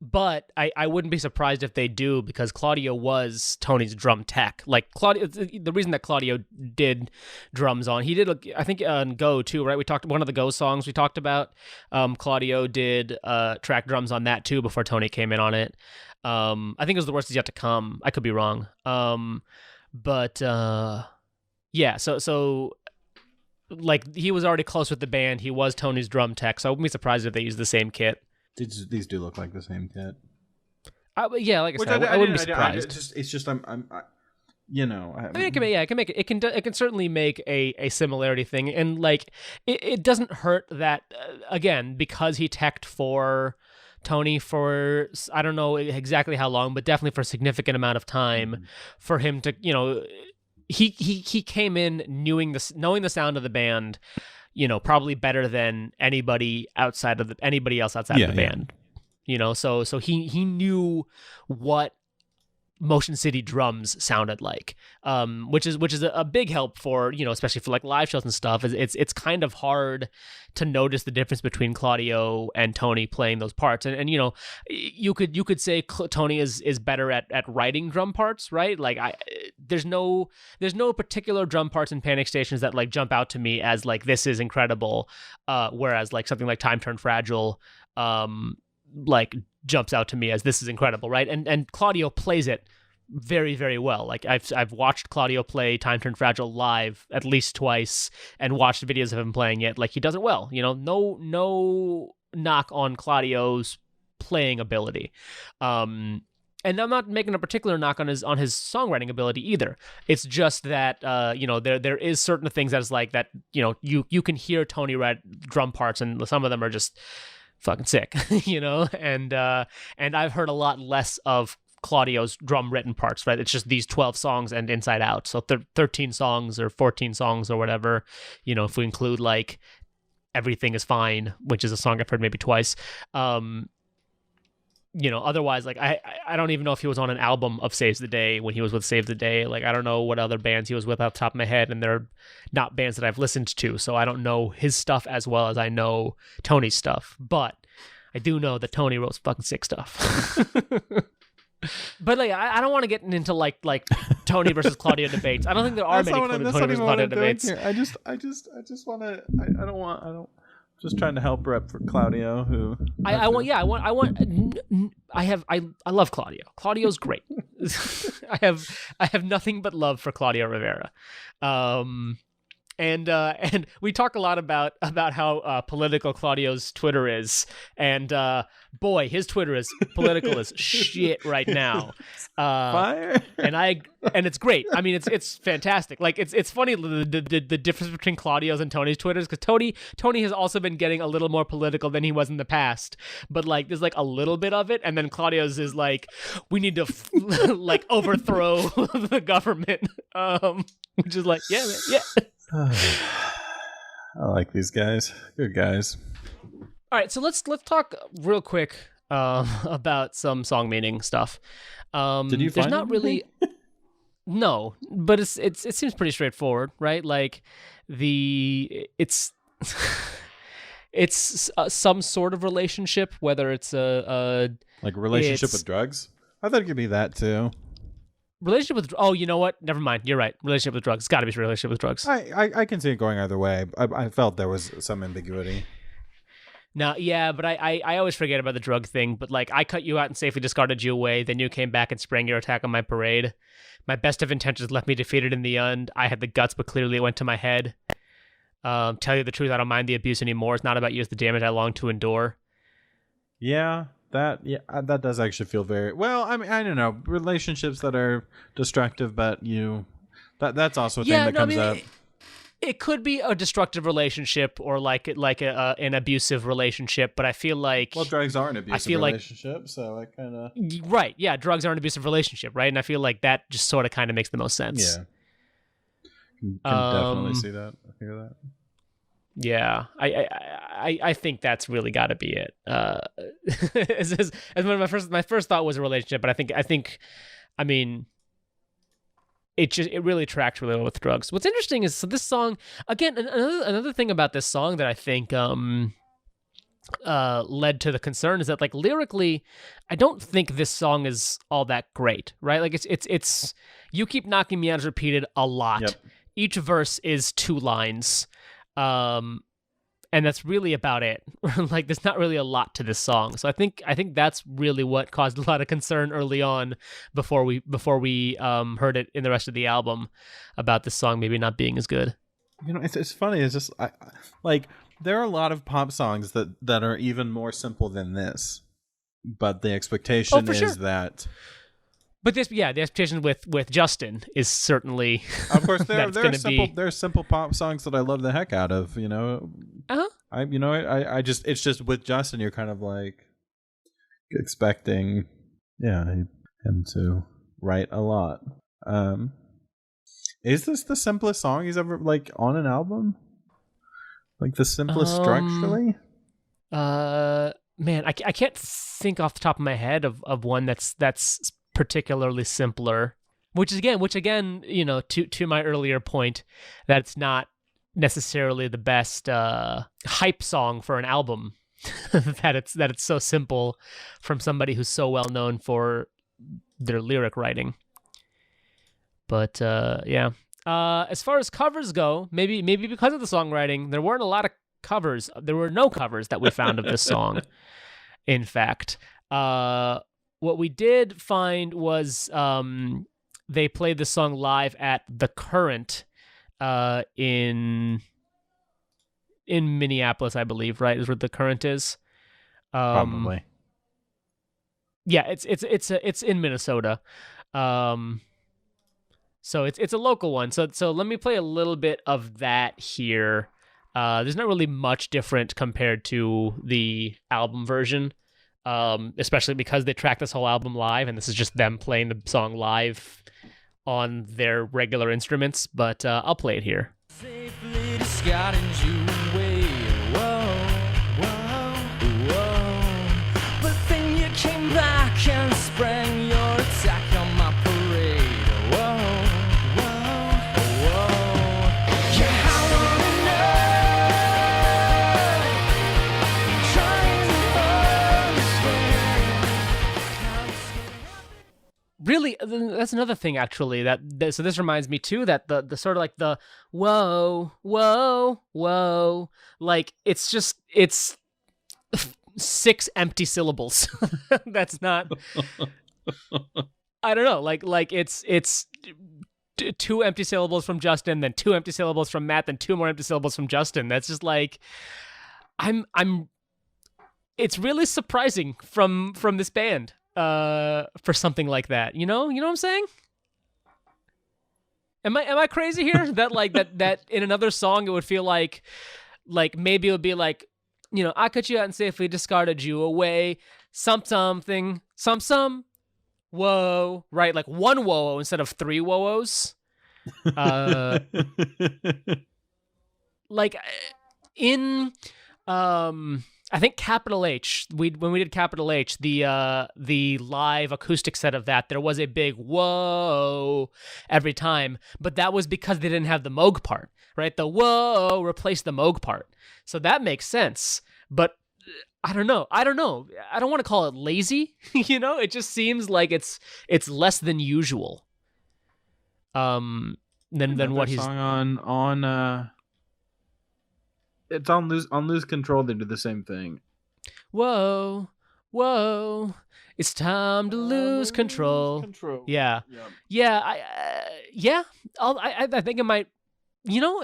I wouldn't be surprised if they do, because Claudio was Tony's drum tech. Like Claudio, the reason that Claudio did drums on, he did, I think on Go too, right? We talked one of the Go songs we talked about. Claudio did track drums on that too before Tony came in on it. I think it was The Worst Is Yet to Come. I could be wrong. But yeah, so. Like, he was already close with the band. He was Tony's drum tech, so I wouldn't be surprised if they used the same kit. These do look like the same kit. Yeah, like I said, I wouldn't be surprised. It's just I'm you know. I mean, it can make it. It can certainly make a similarity thing, and like it doesn't hurt that again, because he teched for Tony for, I don't know exactly how long, but definitely for a significant amount of time, for him to, you know. He came in knowing the sound of the band, you know, probably better than anybody else outside of the band. You know, so he knew what Motion City drums sounded like, which is a big help for, you know, especially for like live shows and stuff. It's kind of hard to notice the difference between Claudio and Tony playing those parts, and you know, you could say Tony is better at writing drum parts, right? Like there's no particular drum parts in Panic Stations that like jump out to me as like, this is incredible, whereas like something like Time Turned Fragile like jumps out to me as, this is incredible, right? And Claudio plays it very, very well. Like I've watched Claudio play Time Turned Fragile live at least twice, and watched videos of him playing it. Like, he does it well. You know, no knock on Claudio's playing ability. And I'm not making a particular knock on his songwriting ability either. It's just that you know, there is certain things that is like that, you know, you can hear Tony write drum parts, and some of them are just fucking sick, you know, and I've heard a lot less of Claudio's drum written parts, right? It's just these 12 songs and Inside Out, so 13 songs or 14 songs or whatever, you know, if we include like Everything Is Fine, which is a song I've heard maybe twice. You know, otherwise, like I don't even know if he was on an album of Saves the Day when he was with Save the Day. Like, I don't know what other bands he was with off the top of my head, and they're not bands that I've listened to, so I don't know his stuff as well as I know Tony's stuff. But I do know that Tony wrote fucking sick stuff. But like, I don't want to get into like Tony versus Claudio debates. I don't think there are many Tony versus Claudio debates. I just want to. I don't. Just trying to help rep for Claudio, who I love Claudio. Claudio's great. I have nothing but love for Claudio Rivera. And we talk a lot about how political Claudio's Twitter is, and boy, his Twitter is political as shit right now. Fire. And it's great. I mean, it's fantastic. Like, it's funny the difference between Claudio's and Tony's Twitters, because Tony has also been getting a little more political than he was in the past, but like there's like a little bit of it, and then Claudio's is like, we need to like overthrow the government, which is like, yeah, man, yeah. I like these guys. Good guys. All right, so let's talk real quick about some song meaning stuff. Did you find there's not really no, but it seems pretty straightforward, right? Like it's some sort of relationship, whether it's a like relationship with drugs. I thought it could be that too. Relationship with, oh, you know what? Never mind. You're right. Relationship with drugs. It's got to be a relationship with drugs. I can see it going either way. I felt there was some ambiguity. No, yeah, but I always forget about the drug thing. But like, I cut you out and safely discarded you away. Then you came back and sprang your attack on my parade. My best of intentions left me defeated in the end. I had the guts, but clearly it went to my head. Tell you the truth, I don't mind the abuse anymore. It's not about you, it's the damage I long to endure. Yeah. That does actually feel very well. I mean, I don't know, relationships that are destructive, but that's also a thing that comes up. It could be a destructive relationship or like an abusive relationship, but I feel like drugs are an abusive relationship, so I kind of right. Yeah, drugs are an abusive relationship, right? And I feel like that just sort of kind of makes the most sense. Yeah, can definitely see that. I hear that. Yeah, I think that's really got to be it. As my first thought was a relationship, but I mean, it really tracks really well with drugs. What's interesting is, so this song, again, another thing about this song that I think led to the concern is that, like, lyrically, I don't think this song is all that great, right? Like, it's You Keep Knocking Me Out is repeated a lot. Yep. Each verse is 2 lines. And that's really about it. Like, there's not really a lot to this song. So I think that's really what caused a lot of concern early on before we heard it in the rest of the album about this song maybe not being as good. You know, it's funny. It's just like there are a lot of pop songs that are even more simple than this, but the expectation is sure. that. But the expectation with Justin is certainly, of course, there are simple pop songs that I love the heck out of. You know, I just, it's just with Justin, you're kind of like expecting, him to write a lot. Is this the simplest song he's ever, like, on an album? Like, the simplest structurally? Man, I can't think off the top of my head of one that's particularly simpler. Which again, you know, to my earlier point, that it's not necessarily the best hype song for an album. that it's so simple from somebody who's so well known for their lyric writing. But as far as covers go, maybe because of the songwriting, there weren't a lot of covers. There were no covers that we found of this song. In fact, what we did find was they played the song live at the Current in Minneapolis, I believe. Right, is where the Current is. Probably. Yeah, it's in Minnesota. So it's a local one. So let me play a little bit of that here. There's not really much different compared to the album version, especially because they tracked this whole album live, and this is just them playing the song live on their regular instruments. But I'll play it here. Safely discarding you away. Whoa, whoa, whoa. But then you came back and sprang your attack on my parade. Really, that's another thing, actually, so this reminds me too that the sort of like the whoa, whoa, whoa, like it's 6 empty syllables. That's not, I don't know, like it's 2 empty syllables from Justin, then 2 empty syllables from Matt, then 2 more empty syllables from Justin. That's just like, it's really surprising from this band. For something like that, you know what I'm saying? Am I crazy here? that in another song it would feel like maybe it would be like, you know, I cut you out and safely discarded you away, something, some, whoa, right? Like 1 whoa instead of 3 whoa-ohs. Like in I think Capital H, when we did Capital H, the live acoustic set of that, there was a big whoa every time, but that was because they didn't have the Moog part, right? The whoa replaced the Moog part. So that makes sense, but I don't know. I don't want to call it lazy, you know? It just seems like it's less than usual. Than what he's song on it's on Lose Control. They do the same thing. Whoa, whoa! It's time to lose control. Yeah, yep. Yeah. I think it might, you know,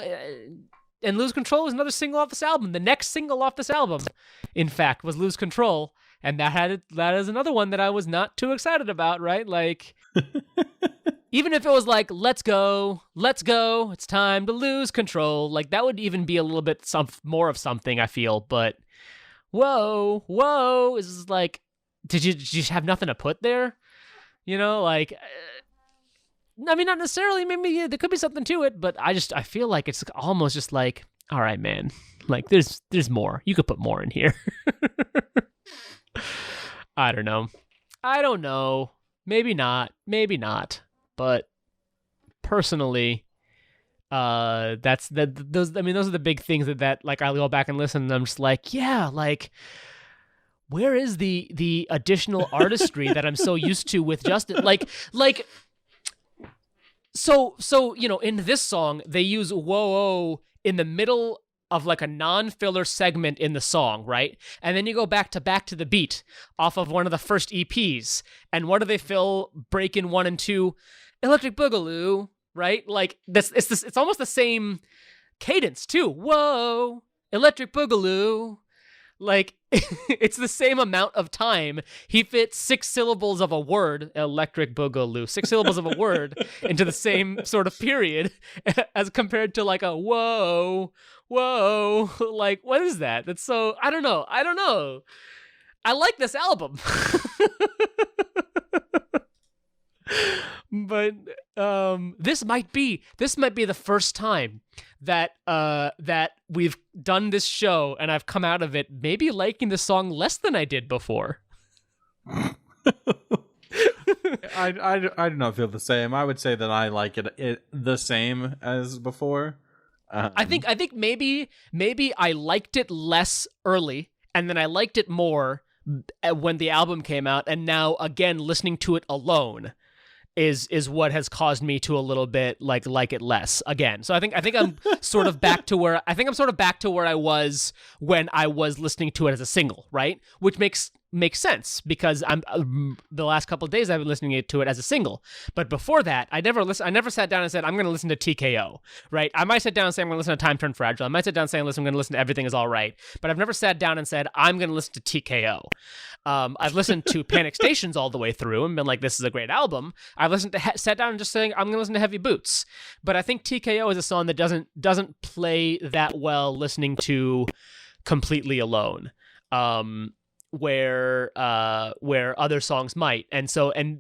and Lose Control is another single off this album. The next single off this album, in fact, was Lose Control, and that is another one that I was not too excited about. Right, like. Even if it was like, let's go, it's time to lose control, like that would even be a little bit more of something, I feel. But whoa is like, did you have nothing to put there? You know, like, I mean, not necessarily, maybe there could be something to it, but I feel like it's almost just like, all right, man. Like, there's more. You could put more in here. I don't know. Maybe not. But personally, those are the big things that like I'll go back and listen and I'm just like, yeah, like where is the additional artistry that I'm so used to with Justin? Like so in this song they use whoa in the middle of like a non-filler segment in the song, right? And then you go back to the beat off of one of the first EPs. And what do they fill break in 1 and 2? Electric Boogaloo, right? Like it's almost the same cadence too. Whoa, Electric Boogaloo. Like it's the same amount of time. He fits 6 syllables of a word, Electric Boogaloo, 6 syllables of a word into the same sort of period as compared to like a whoa. Like what is that? That's so I don't know. I like this album. But this might be the first time that we've done this show and I've come out of it maybe liking the song less than I did before. I do not feel the same. I would say that I like it the same as before. I think maybe I liked it less early and then I liked it more when the album came out, and now again listening to it alone is what has caused me to a little bit like it less again. So I think I'm sort of back to where I was when I was listening to it as a single, right? Which makes sense because I'm the last couple of days I've been listening to it as a single. But before that, I never sat down and said I'm going to listen to TKO, right? I might sit down and say I'm going to listen to Time Turned Fragile. I might sit down and say I'm going to listen to Everything Is All Right. But I've never sat down and said I'm going to listen to TKO. I've listened to Panic Stations all the way through and been like, this is a great album. I've listened to sat down and just saying I'm going to listen to Heavy Boots. But I think TKO is a song that doesn't play that well listening to completely alone. Where other songs might. And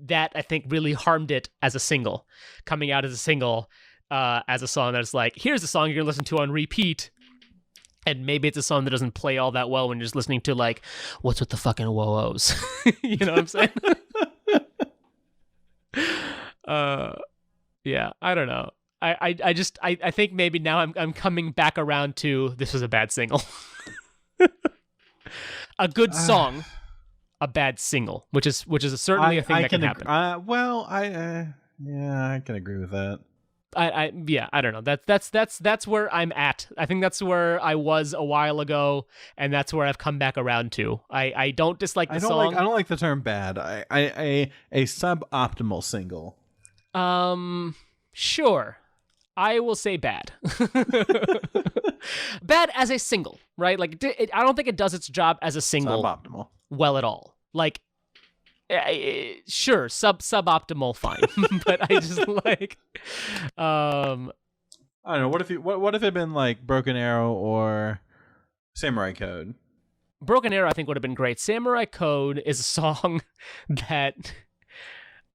that I think really harmed it as a single, coming out as a single, as a song that's like, here's a song you're gonna listen to on repeat. And maybe it's a song that doesn't play all that well when you're just listening to like, what's with the fucking whoa-ohs? You know what I'm saying? Yeah, I don't know. I think maybe now I'm coming back around to this was a bad single. A good song, a bad single, which is certainly a thing that can happen. I can agree with that. I don't know. That's where I'm at. I think that's where I was a while ago, and that's where I've come back around to. I don't dislike the song. I don't like the term bad. A suboptimal single. Sure. I will say bad. Bad as a single, right? Like, I don't think it does its job as a single suboptimal well at all. Like, sure, suboptimal, fine. But I just like, I don't know. What if it had been like Broken Arrow or Samurai Code? Broken Arrow, I think, would have been great. Samurai Code is a song that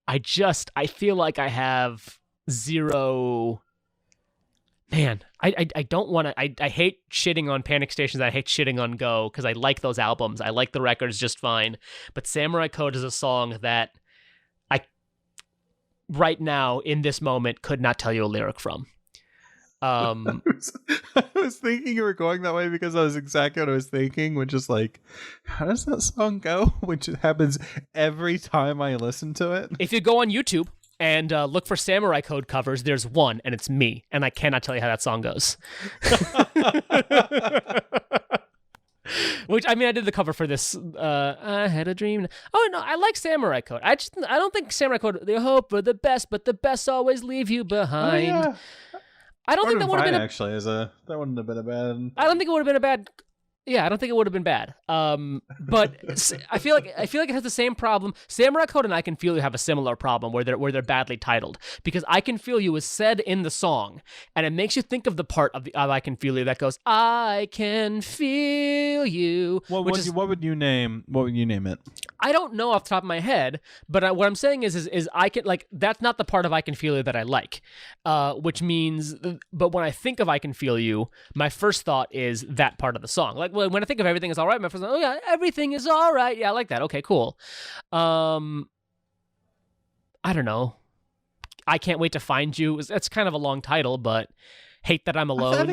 I feel like I have zero. Man, I don't want to. I hate shitting on Panic Stations. I hate shitting on Go because I like those albums. I like the records just fine. But Samurai Code is a song that I, right now in this moment, could not tell you a lyric from. I was thinking you were going that way because that was exactly what I was thinking, which is like, how does that song go? Which happens every time I listen to it. If you go on YouTube and look for Samurai Code covers, there's one, and it's me, and I cannot tell you how that song goes. Which, I mean, I did the cover for this. I had a dream. Oh, no, I like Samurai Code. I don't think Samurai Code, they hope for the best, but the best always leave you behind. Oh, yeah. I don't think that would have been that wouldn't have been a bad. I don't think it would have been a bad. Yeah, I don't think it would have been bad. But I feel like it has the same problem. Samurai Code and I Can Feel You have a similar problem where they're badly titled, because I Can Feel You is said in the song, and it makes you think of the part of I Can Feel You that goes I can feel you. What would you name it? I don't know off the top of my head, but what I'm saying is I can, like, that's not the part of I Can Feel You that I like, which means, but when I think of I Can Feel You, my first thought is that part of the song. Like, when I think of Everything Is All Right, my first thought, oh yeah, everything is all right. Yeah, I like that. Okay, cool. I don't know. I Can't Wait to Find You. That's kind of a long title, but Hate That I'm Alone. I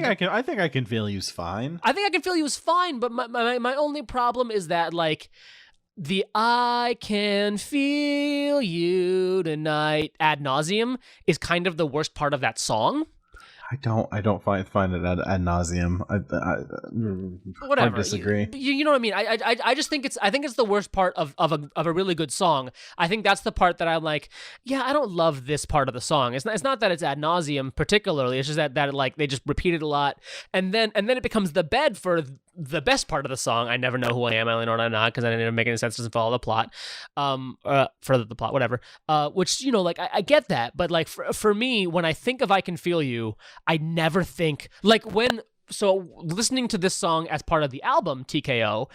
think I Can Feel You's fine. I think I Can Feel You is fine, but my only problem is that, like, the I can feel you tonight ad nauseum is kind of the worst part of that song. I don't find it ad nauseum. Whatever. I disagree. You know what I mean? I just think it's the worst part of a really good song. I think that's the part that I'm like, yeah, I don't love this part of the song. It's not that it's ad nauseum particularly. It's just that like they just repeat it a lot, and then it becomes the bed for the best part of the song. I never know who I am, I only know what I'm not, because I didn't make any sense, doesn't follow the plot. Further the plot, whatever. Which, you know, like I get that, but like for me, when I think of I Can Feel You, I never think like so listening to this song as part of the album TKO,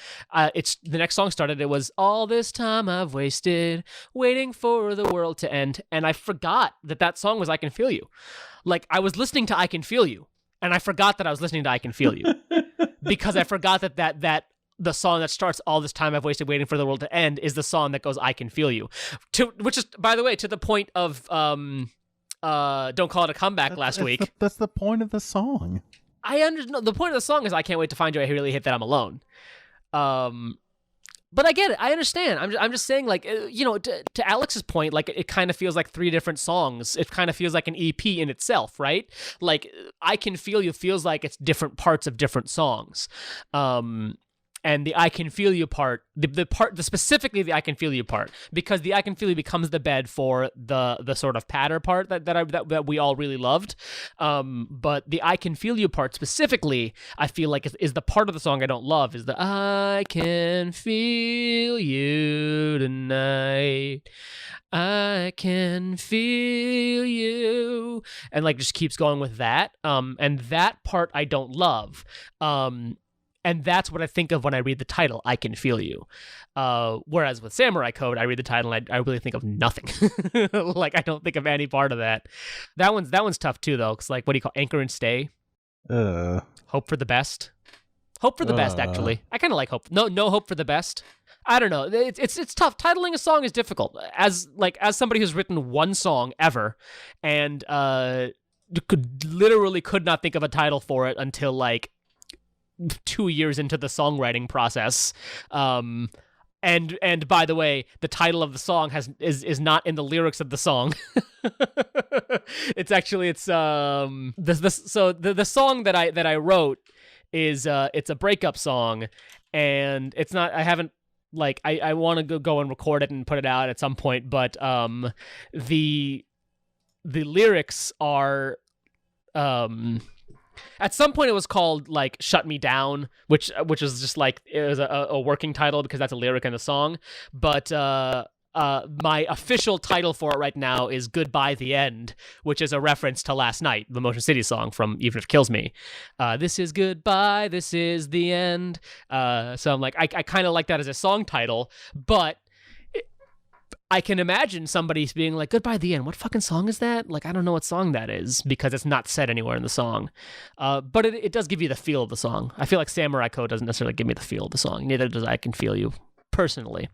it's the next song started. It was all this time I've wasted waiting for the world to end, and I forgot that song was I Can Feel You. Like, I was listening to I Can Feel You, and I forgot that I was listening to I Can Feel You because I forgot that the song that starts all this time I've wasted waiting for the world to end is the song that goes I Can Feel You, which is, by the way, to the point of Don't Call It a Comeback last week. That's the point of the song. I understand. The point of the song is I Can't Wait to Find You. I really hate that I'm alone. But I get it. I understand. I'm just saying, like, you know, to Alex's point, like, it kind of feels like three different songs. It kind of feels like an EP in itself, right? Like, I Can Feel You feels like it's different parts of different songs. And the I Can Feel You part, specifically the I Can Feel You part, because the I Can Feel You becomes the bed for the sort of patter part that we all really loved. But the I Can Feel You part specifically, I feel like is the part of the song I don't love, is the I can feel you tonight. I can feel you. And like just keeps going with that. And that part I don't love. And that's what I think of when I read the title, I Can Feel You. Whereas with Samurai Code, I read the title and I really think of nothing. Like, I don't think of any part of that. That one's tough too, though. Because, like, what do you call Anchor and Stay? Hope for the Best. Hope for the Best, actually. I kind of like Hope. No Hope for the Best. I don't know. It's tough. Titling a song is difficult. As somebody who's written one song ever, and could not think of a title for it until like 2 years into the songwriting process. And by the way, the title of the song is not in the lyrics of the song. The song that I wrote is it's a breakup song, and it's not, I haven't, like, I want to go and record it and put it out at some point, but the lyrics are at some point it was called like Shut Me Down, which is just like, it was a working title because that's a lyric in the song. But my official title for it right now is Goodbye the End, which is a reference to Last Night, the Motion City song from Even If It Kills Me. This is goodbye, this is the end. So I'm like, I kind of like that as a song title, but I can imagine somebody being like, Goodbye the End, what fucking song is that? Like, I don't know what song that is, because it's not said anywhere in the song. But it does give you the feel of the song. I feel like Samurai Code doesn't necessarily give me the feel of the song. Neither does I Can Feel You, personally.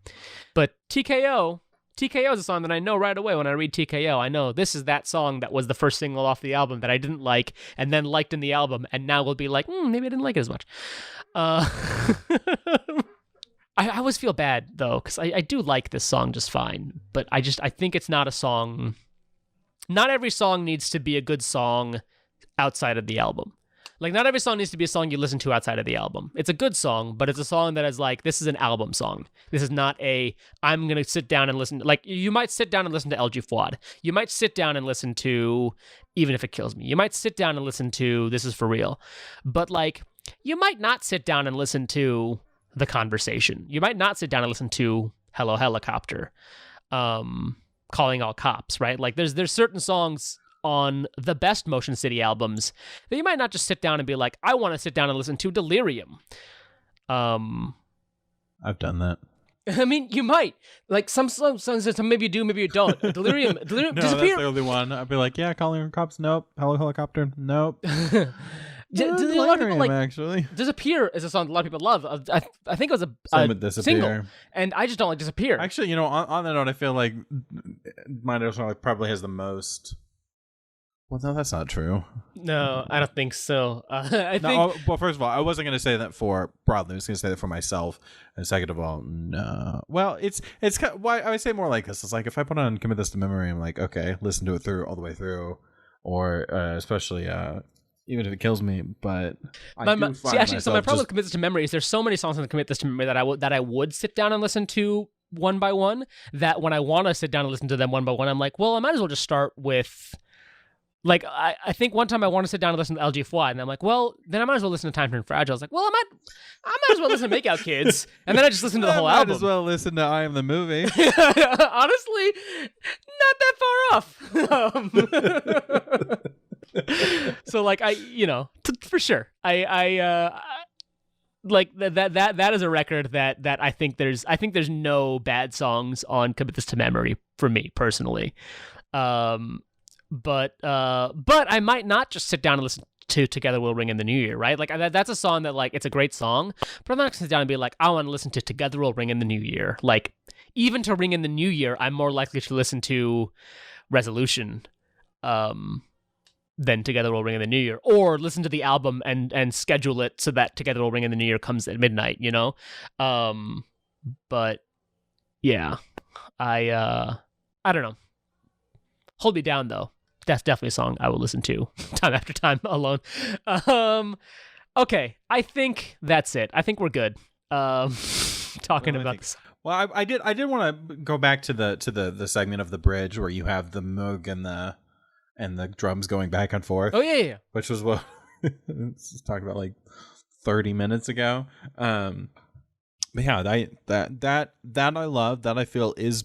But TKO is a song that I know right away when I read TKO. I know this is that song that was the first single off the album that I didn't like and then liked in the album, and now will be like, maybe I didn't like it as much. I always feel bad, though, because I do like this song just fine, but I think it's not a song. Not every song needs to be a good song outside of the album. Like, not every song needs to be a song you listen to outside of the album. It's a good song, but it's a song that is like, this is an album song. This is not I'm going to sit down and listen. Like, you might sit down and listen to LG Fuad. You might sit down and listen to Even If It Kills Me. You might sit down and listen to This Is For Real. But, like, you might not sit down and listen to The Conversation. You might not sit down and listen to Hello Helicopter, Calling All Cops, right? Like there's certain songs on the best Motion City albums that you might not just sit down and be like, I want to sit down and listen to Delirium. I've done that. I mean, you might. Like some songs, maybe you do, maybe you don't. Delirium No, Disappear. that's the only one. I'd be like, yeah, Calling All Cops, nope. Hello Helicopter, nope. A lot of people like actually. Disappear is a song a lot of people love. I think it was Same with Disappear. single, and I just don't like Disappear. Actually, on that note, I feel like Mind Over probably has the most. Well, no, that's not true. No, I don't think so. I think. Well, first of all, I wasn't going to say that for broadly. I was going to say that for myself. And second of all, no. Well, it's kind of, I would say more like this. It's like if I put on Commit This to Memory, I'm like, okay, listen to it through all the way through, or especially even if it kills me. But my problem with Commit This to Memory is there's so many songs on the Commit This to Memory that I would sit down and listen to one by one. That when I want to sit down and listen to them one by one, I'm like, well, I might as well just start with. Like, I think one time I want to sit down and listen to LG Fly, and I'm like, well, then I might as well listen to Time Turn Fragile. I was like, well, I might as well listen to Make Out Kids, and then I just listened to the whole album. Might as well listen to I Am the Movie. Honestly, not that far off. So, like, for sure, like that is a record that I think there's no bad songs on Commit This to Memory for me personally. But I might not just sit down and listen to Together We'll Ring in the New Year, right? Like that's a song that like it's a great song, but I'm not gonna sit down and be like, I want to listen to Together We'll Ring in the New Year. Like even to Ring in the New Year, I'm more likely to listen to Resolution than Together We'll Ring in the New Year, or listen to the album and schedule it so that Together We'll Ring in the New Year comes at midnight, you know? But yeah, I don't know. Hold Me Down though. That's definitely a song I will listen to time after time alone. Okay, I think that's it. I think we're good. Talking about this. Well, I did want to go back to the segment of the bridge where you have the Moog and the drums going back and forth. Oh yeah. Which was what let's talk about like 30 minutes ago. But yeah, that I love, that I feel is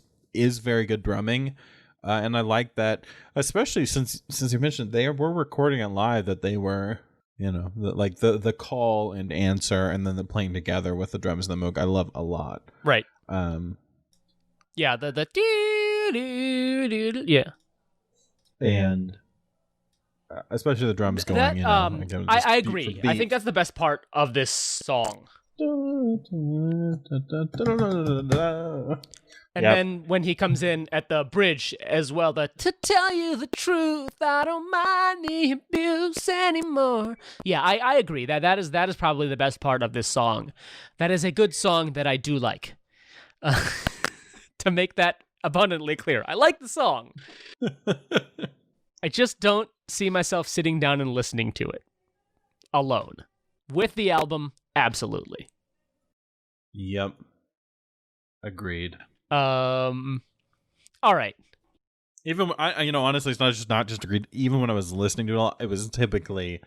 very good drumming. And I like that, especially since you mentioned they were recording it live, that they were, like the call and answer and then the playing together with the drums and the Moog, I love a lot. Right. Yeah, the yeah. And especially the drums going, I agree. I think that's the best part of this song. And then when he comes in at the bridge as well, to tell you the truth, I don't mind the abuse anymore. Yeah, I agree. That is probably the best part of this song. That is a good song that I do like. To make that abundantly clear. I like the song. I just don't see myself sitting down and listening to it alone. With the album, absolutely. Yep. Agreed. All right. Even honestly, it's not just agreed. Even when I was listening to it was typically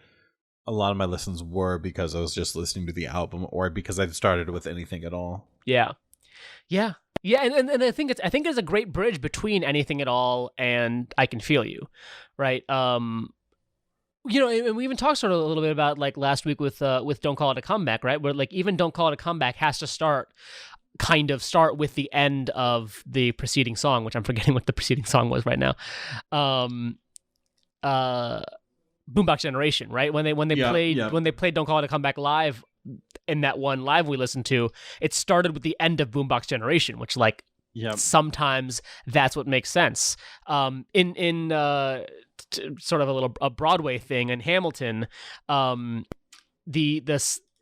a lot of my listens were because I was just listening to the album or because I started with anything at all. Yeah. And I think it's a great bridge between Anything at All and I Can Feel You, right? And we even talked sort of a little bit about like last week with Don't Call It a Comeback, right? Where like even Don't Call It a Comeback has to start with the end of the preceding song, which I'm forgetting what the preceding song was right now. Boombox Generation, right? When they played Don't Call It a Comeback live in that one live we listened to, it started with the end of Boombox Generation, which like sometimes that's what makes sense. In sort of a Broadway thing in Hamilton,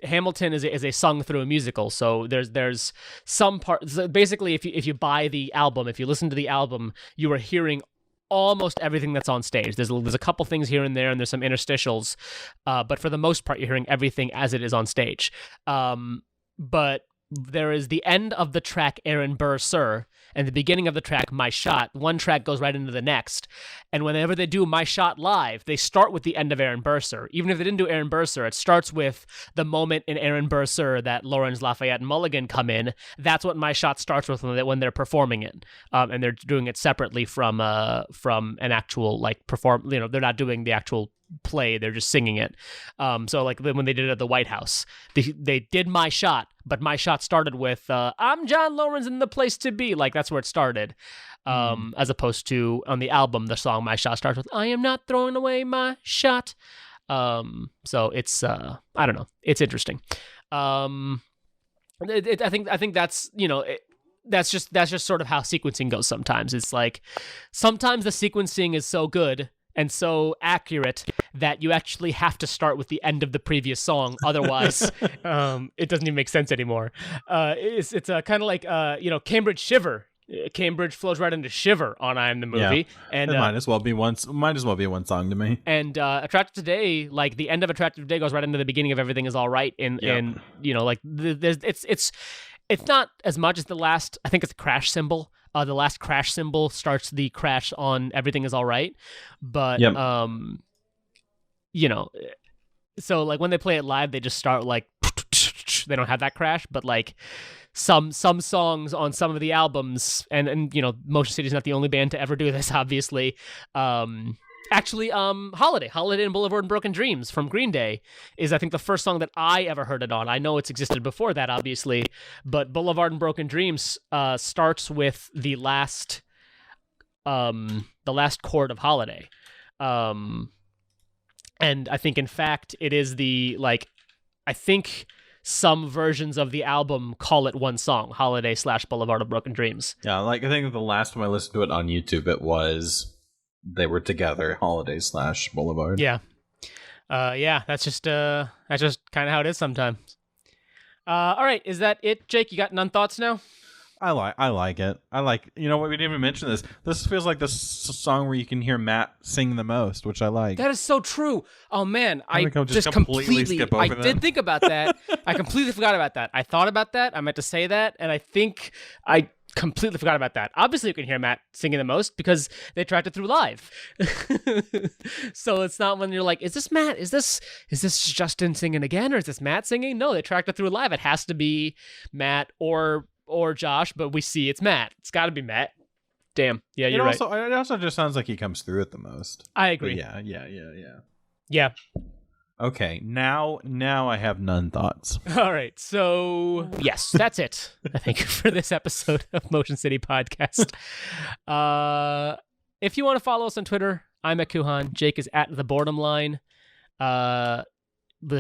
Hamilton is a sung through a musical, so there's some part. So basically, if you buy the album, if you listen to the album, you are hearing almost everything that's on stage. There's a couple things here and there, and there's some interstitials, but for the most part, you're hearing everything as it is on stage. But there is the end of the track Aaron Burr Sir and the beginning of the track My Shot. One track goes right into the next. And whenever they do My Shot live, they start with the end of Aaron Burr Sir. Even if they didn't do Aaron Burr Sir, it starts with the moment in Aaron Burr Sir that Lawrence, Lafayette, and Mulligan come in. That's what My Shot starts with when they're performing it. And they're doing it separately from an actual like perform. You know, they're not doing the actual play, they're just singing it. So like when they did it at the White House, they did My Shot, but My Shot started with I'm John Lawrence in the place to be. Like that's where it started. As opposed to on the album, the song My Shot starts with I am not throwing away my shot. So it's I don't know, it's interesting. I think that's, you know, that's just sort of how sequencing goes sometimes. It's like sometimes the sequencing is so good and so accurate that you actually have to start with the end of the previous song. Otherwise, it doesn't even make sense anymore. It's kind of like, you know, Cambridge Shiver. Cambridge flows right into Shiver on I Am the Movie. Yeah. And might as well be one song to me. And Attractive Today, like the end of Attractive Today goes right into the beginning of Everything Is All Right. And you know, like it's not as much as the last, I think it's the crash cymbal. The last crash cymbal starts the crash on Everything Is All Right. But, you know, so like when they play it live, they just start like, they don't have that crash, but like some songs on some of the albums, and you know, Motion City is not the only band to ever do this, obviously. Actually, Holiday and Boulevard and Broken Dreams from Green Day is, I think, the first song that I ever heard it on. I know it's existed before that, obviously, but Boulevard and Broken Dreams starts with the last chord of Holiday. And I think, in fact, it is I think some versions of the album call it one song, Holiday / Boulevard of Broken Dreams. Yeah, like I think the last time I listened to it on YouTube, it was they were together, Holiday / Boulevard. Yeah. That's just kind of how it is sometimes. All right, is that it, Jake? You got none thoughts now? I like it. You know what, we didn't even mention this. This feels like the song where you can hear Matt sing the most, which I like. That is so true. Oh man, I just completely skip over them. did think about that. I completely forgot about that. I thought about that. I meant to say that, and I think I completely forgot about that. Obviously, you can hear Matt singing the most because they tracked it through live. So it's not when you're like, is this Matt? Is this Justin singing again, or is this Matt singing? No, they tracked it through live. It has to be Matt or Josh, but we see it's Matt. It's got to be Matt. Damn. Yeah, you're right. It also just sounds like he comes through it the most. I agree. But yeah. Yeah. Okay, now I have none thoughts. All right, so yes, that's it. I think for this episode of Motion City Podcast. If you want to follow us on Twitter, I'm at Kuhan. Jake is at The Boredom Line. The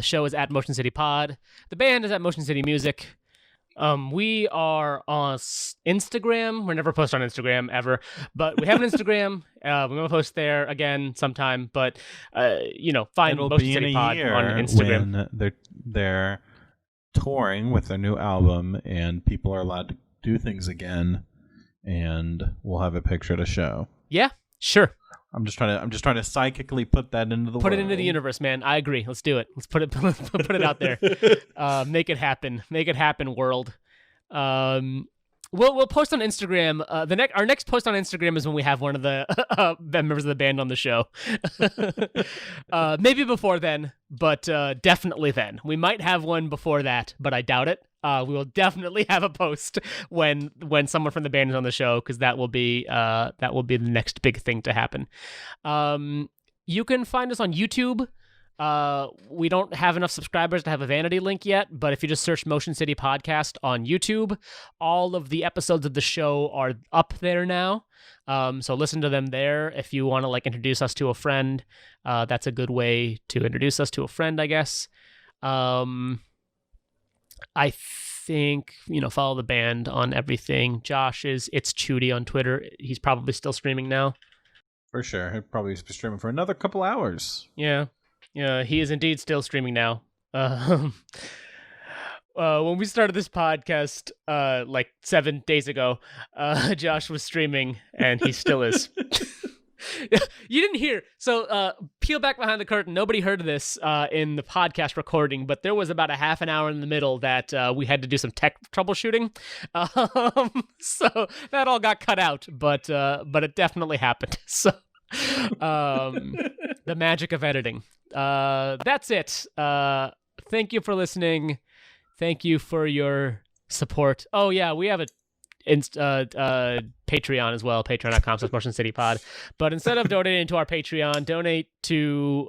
show is at Motion City Pod. The band is at Motion City Music. We are on Instagram. We're never post on Instagram ever, but we have an Instagram. We're gonna post there again sometime. But find Motion City Pod on Instagram. When they're touring with their new album, and people are allowed to do things again, and we'll have a picture to show. Yeah, sure. I'm just trying to psychically put that into the world. Put it into the universe, man. I agree. Let's do it. Let's put it out there. Make it happen. Make it happen, world. We'll post on Instagram. Our next post on Instagram is when we have one of the members of the band on the show. Maybe before then, but definitely then. We might have one before that, but I doubt it. We will definitely have a post when someone from the band is on the show, because that will be the next big thing to happen. You can find us on YouTube. We don't have enough subscribers to have a vanity link yet, but if you just search Motion City Podcast on YouTube, all of the episodes of the show are up there now. So listen to them there. If you want to introduce us to a friend, that's a good way to introduce us to a friend, I guess. I think, follow the band on everything. Josh is It's Chudy on Twitter. He's probably still streaming now. For sure. He'll probably be streaming for another couple hours. Yeah. Yeah, he is indeed still streaming now. When we started this podcast 7 days ago, Josh was streaming, and he still is. You didn't hear. So peel back behind the curtain. Nobody heard this in the podcast recording, but there was about a half an hour in the middle that we had to do some tech troubleshooting. So that all got cut out, but it definitely happened. So the magic of editing. That's it. Thank you for listening. Thank you for your support. Oh yeah, we have a Patreon as well, patreon.com/MotionCityPod. But instead of donating to our Patreon, donate to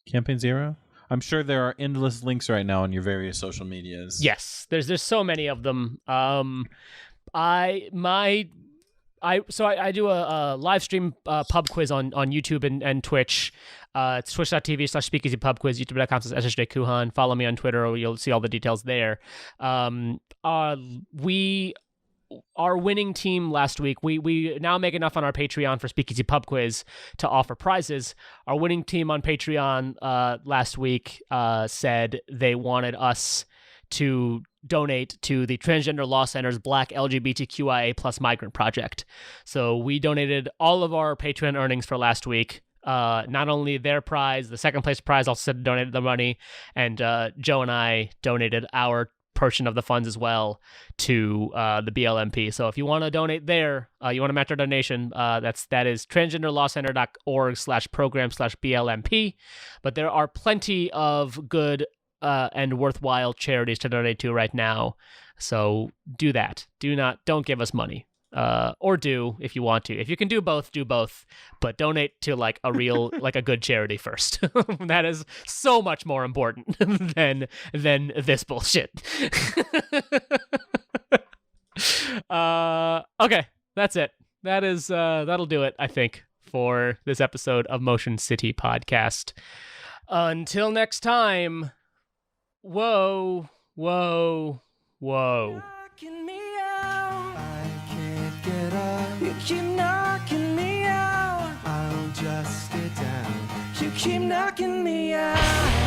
Campaign Zero. I'm sure there are endless links right now on your various social medias. Yes, there's so many of them. I do a live stream pub quiz on YouTube and Twitch. It's twitch.tv/speakeasypubquiz, youtube.com/SSJKuhan. Follow me on Twitter, or you'll see all the details there. Our winning team last week, we now make enough on our Patreon for Speakeasy Pub Quiz to offer prizes. Our winning team on Patreon last week said they wanted us to donate to the Transgender Law Center's Black LGBTQIA plus Migrant Project. So we donated all of our Patreon earnings for last week. Not only their prize, the second place prize also donated the money, and Joe and I donated our portion of the funds as well to the BLMP. So if you want to donate there, you want to match our donation, that is transgenderlawcenter.org/program/BLMP. But there are plenty of good and worthwhile charities to donate to right now. So do that. Don't give us money. Or do if you want to. If you can do both, but donate to like a real, like a good charity first. That is so much more important than this bullshit. Okay, that's it. That'll do it, I think, for this episode of Motion City Podcast. Until next time, whoa, whoa, whoa. You keep knocking me out, I'll just stay down. You keep knocking me out.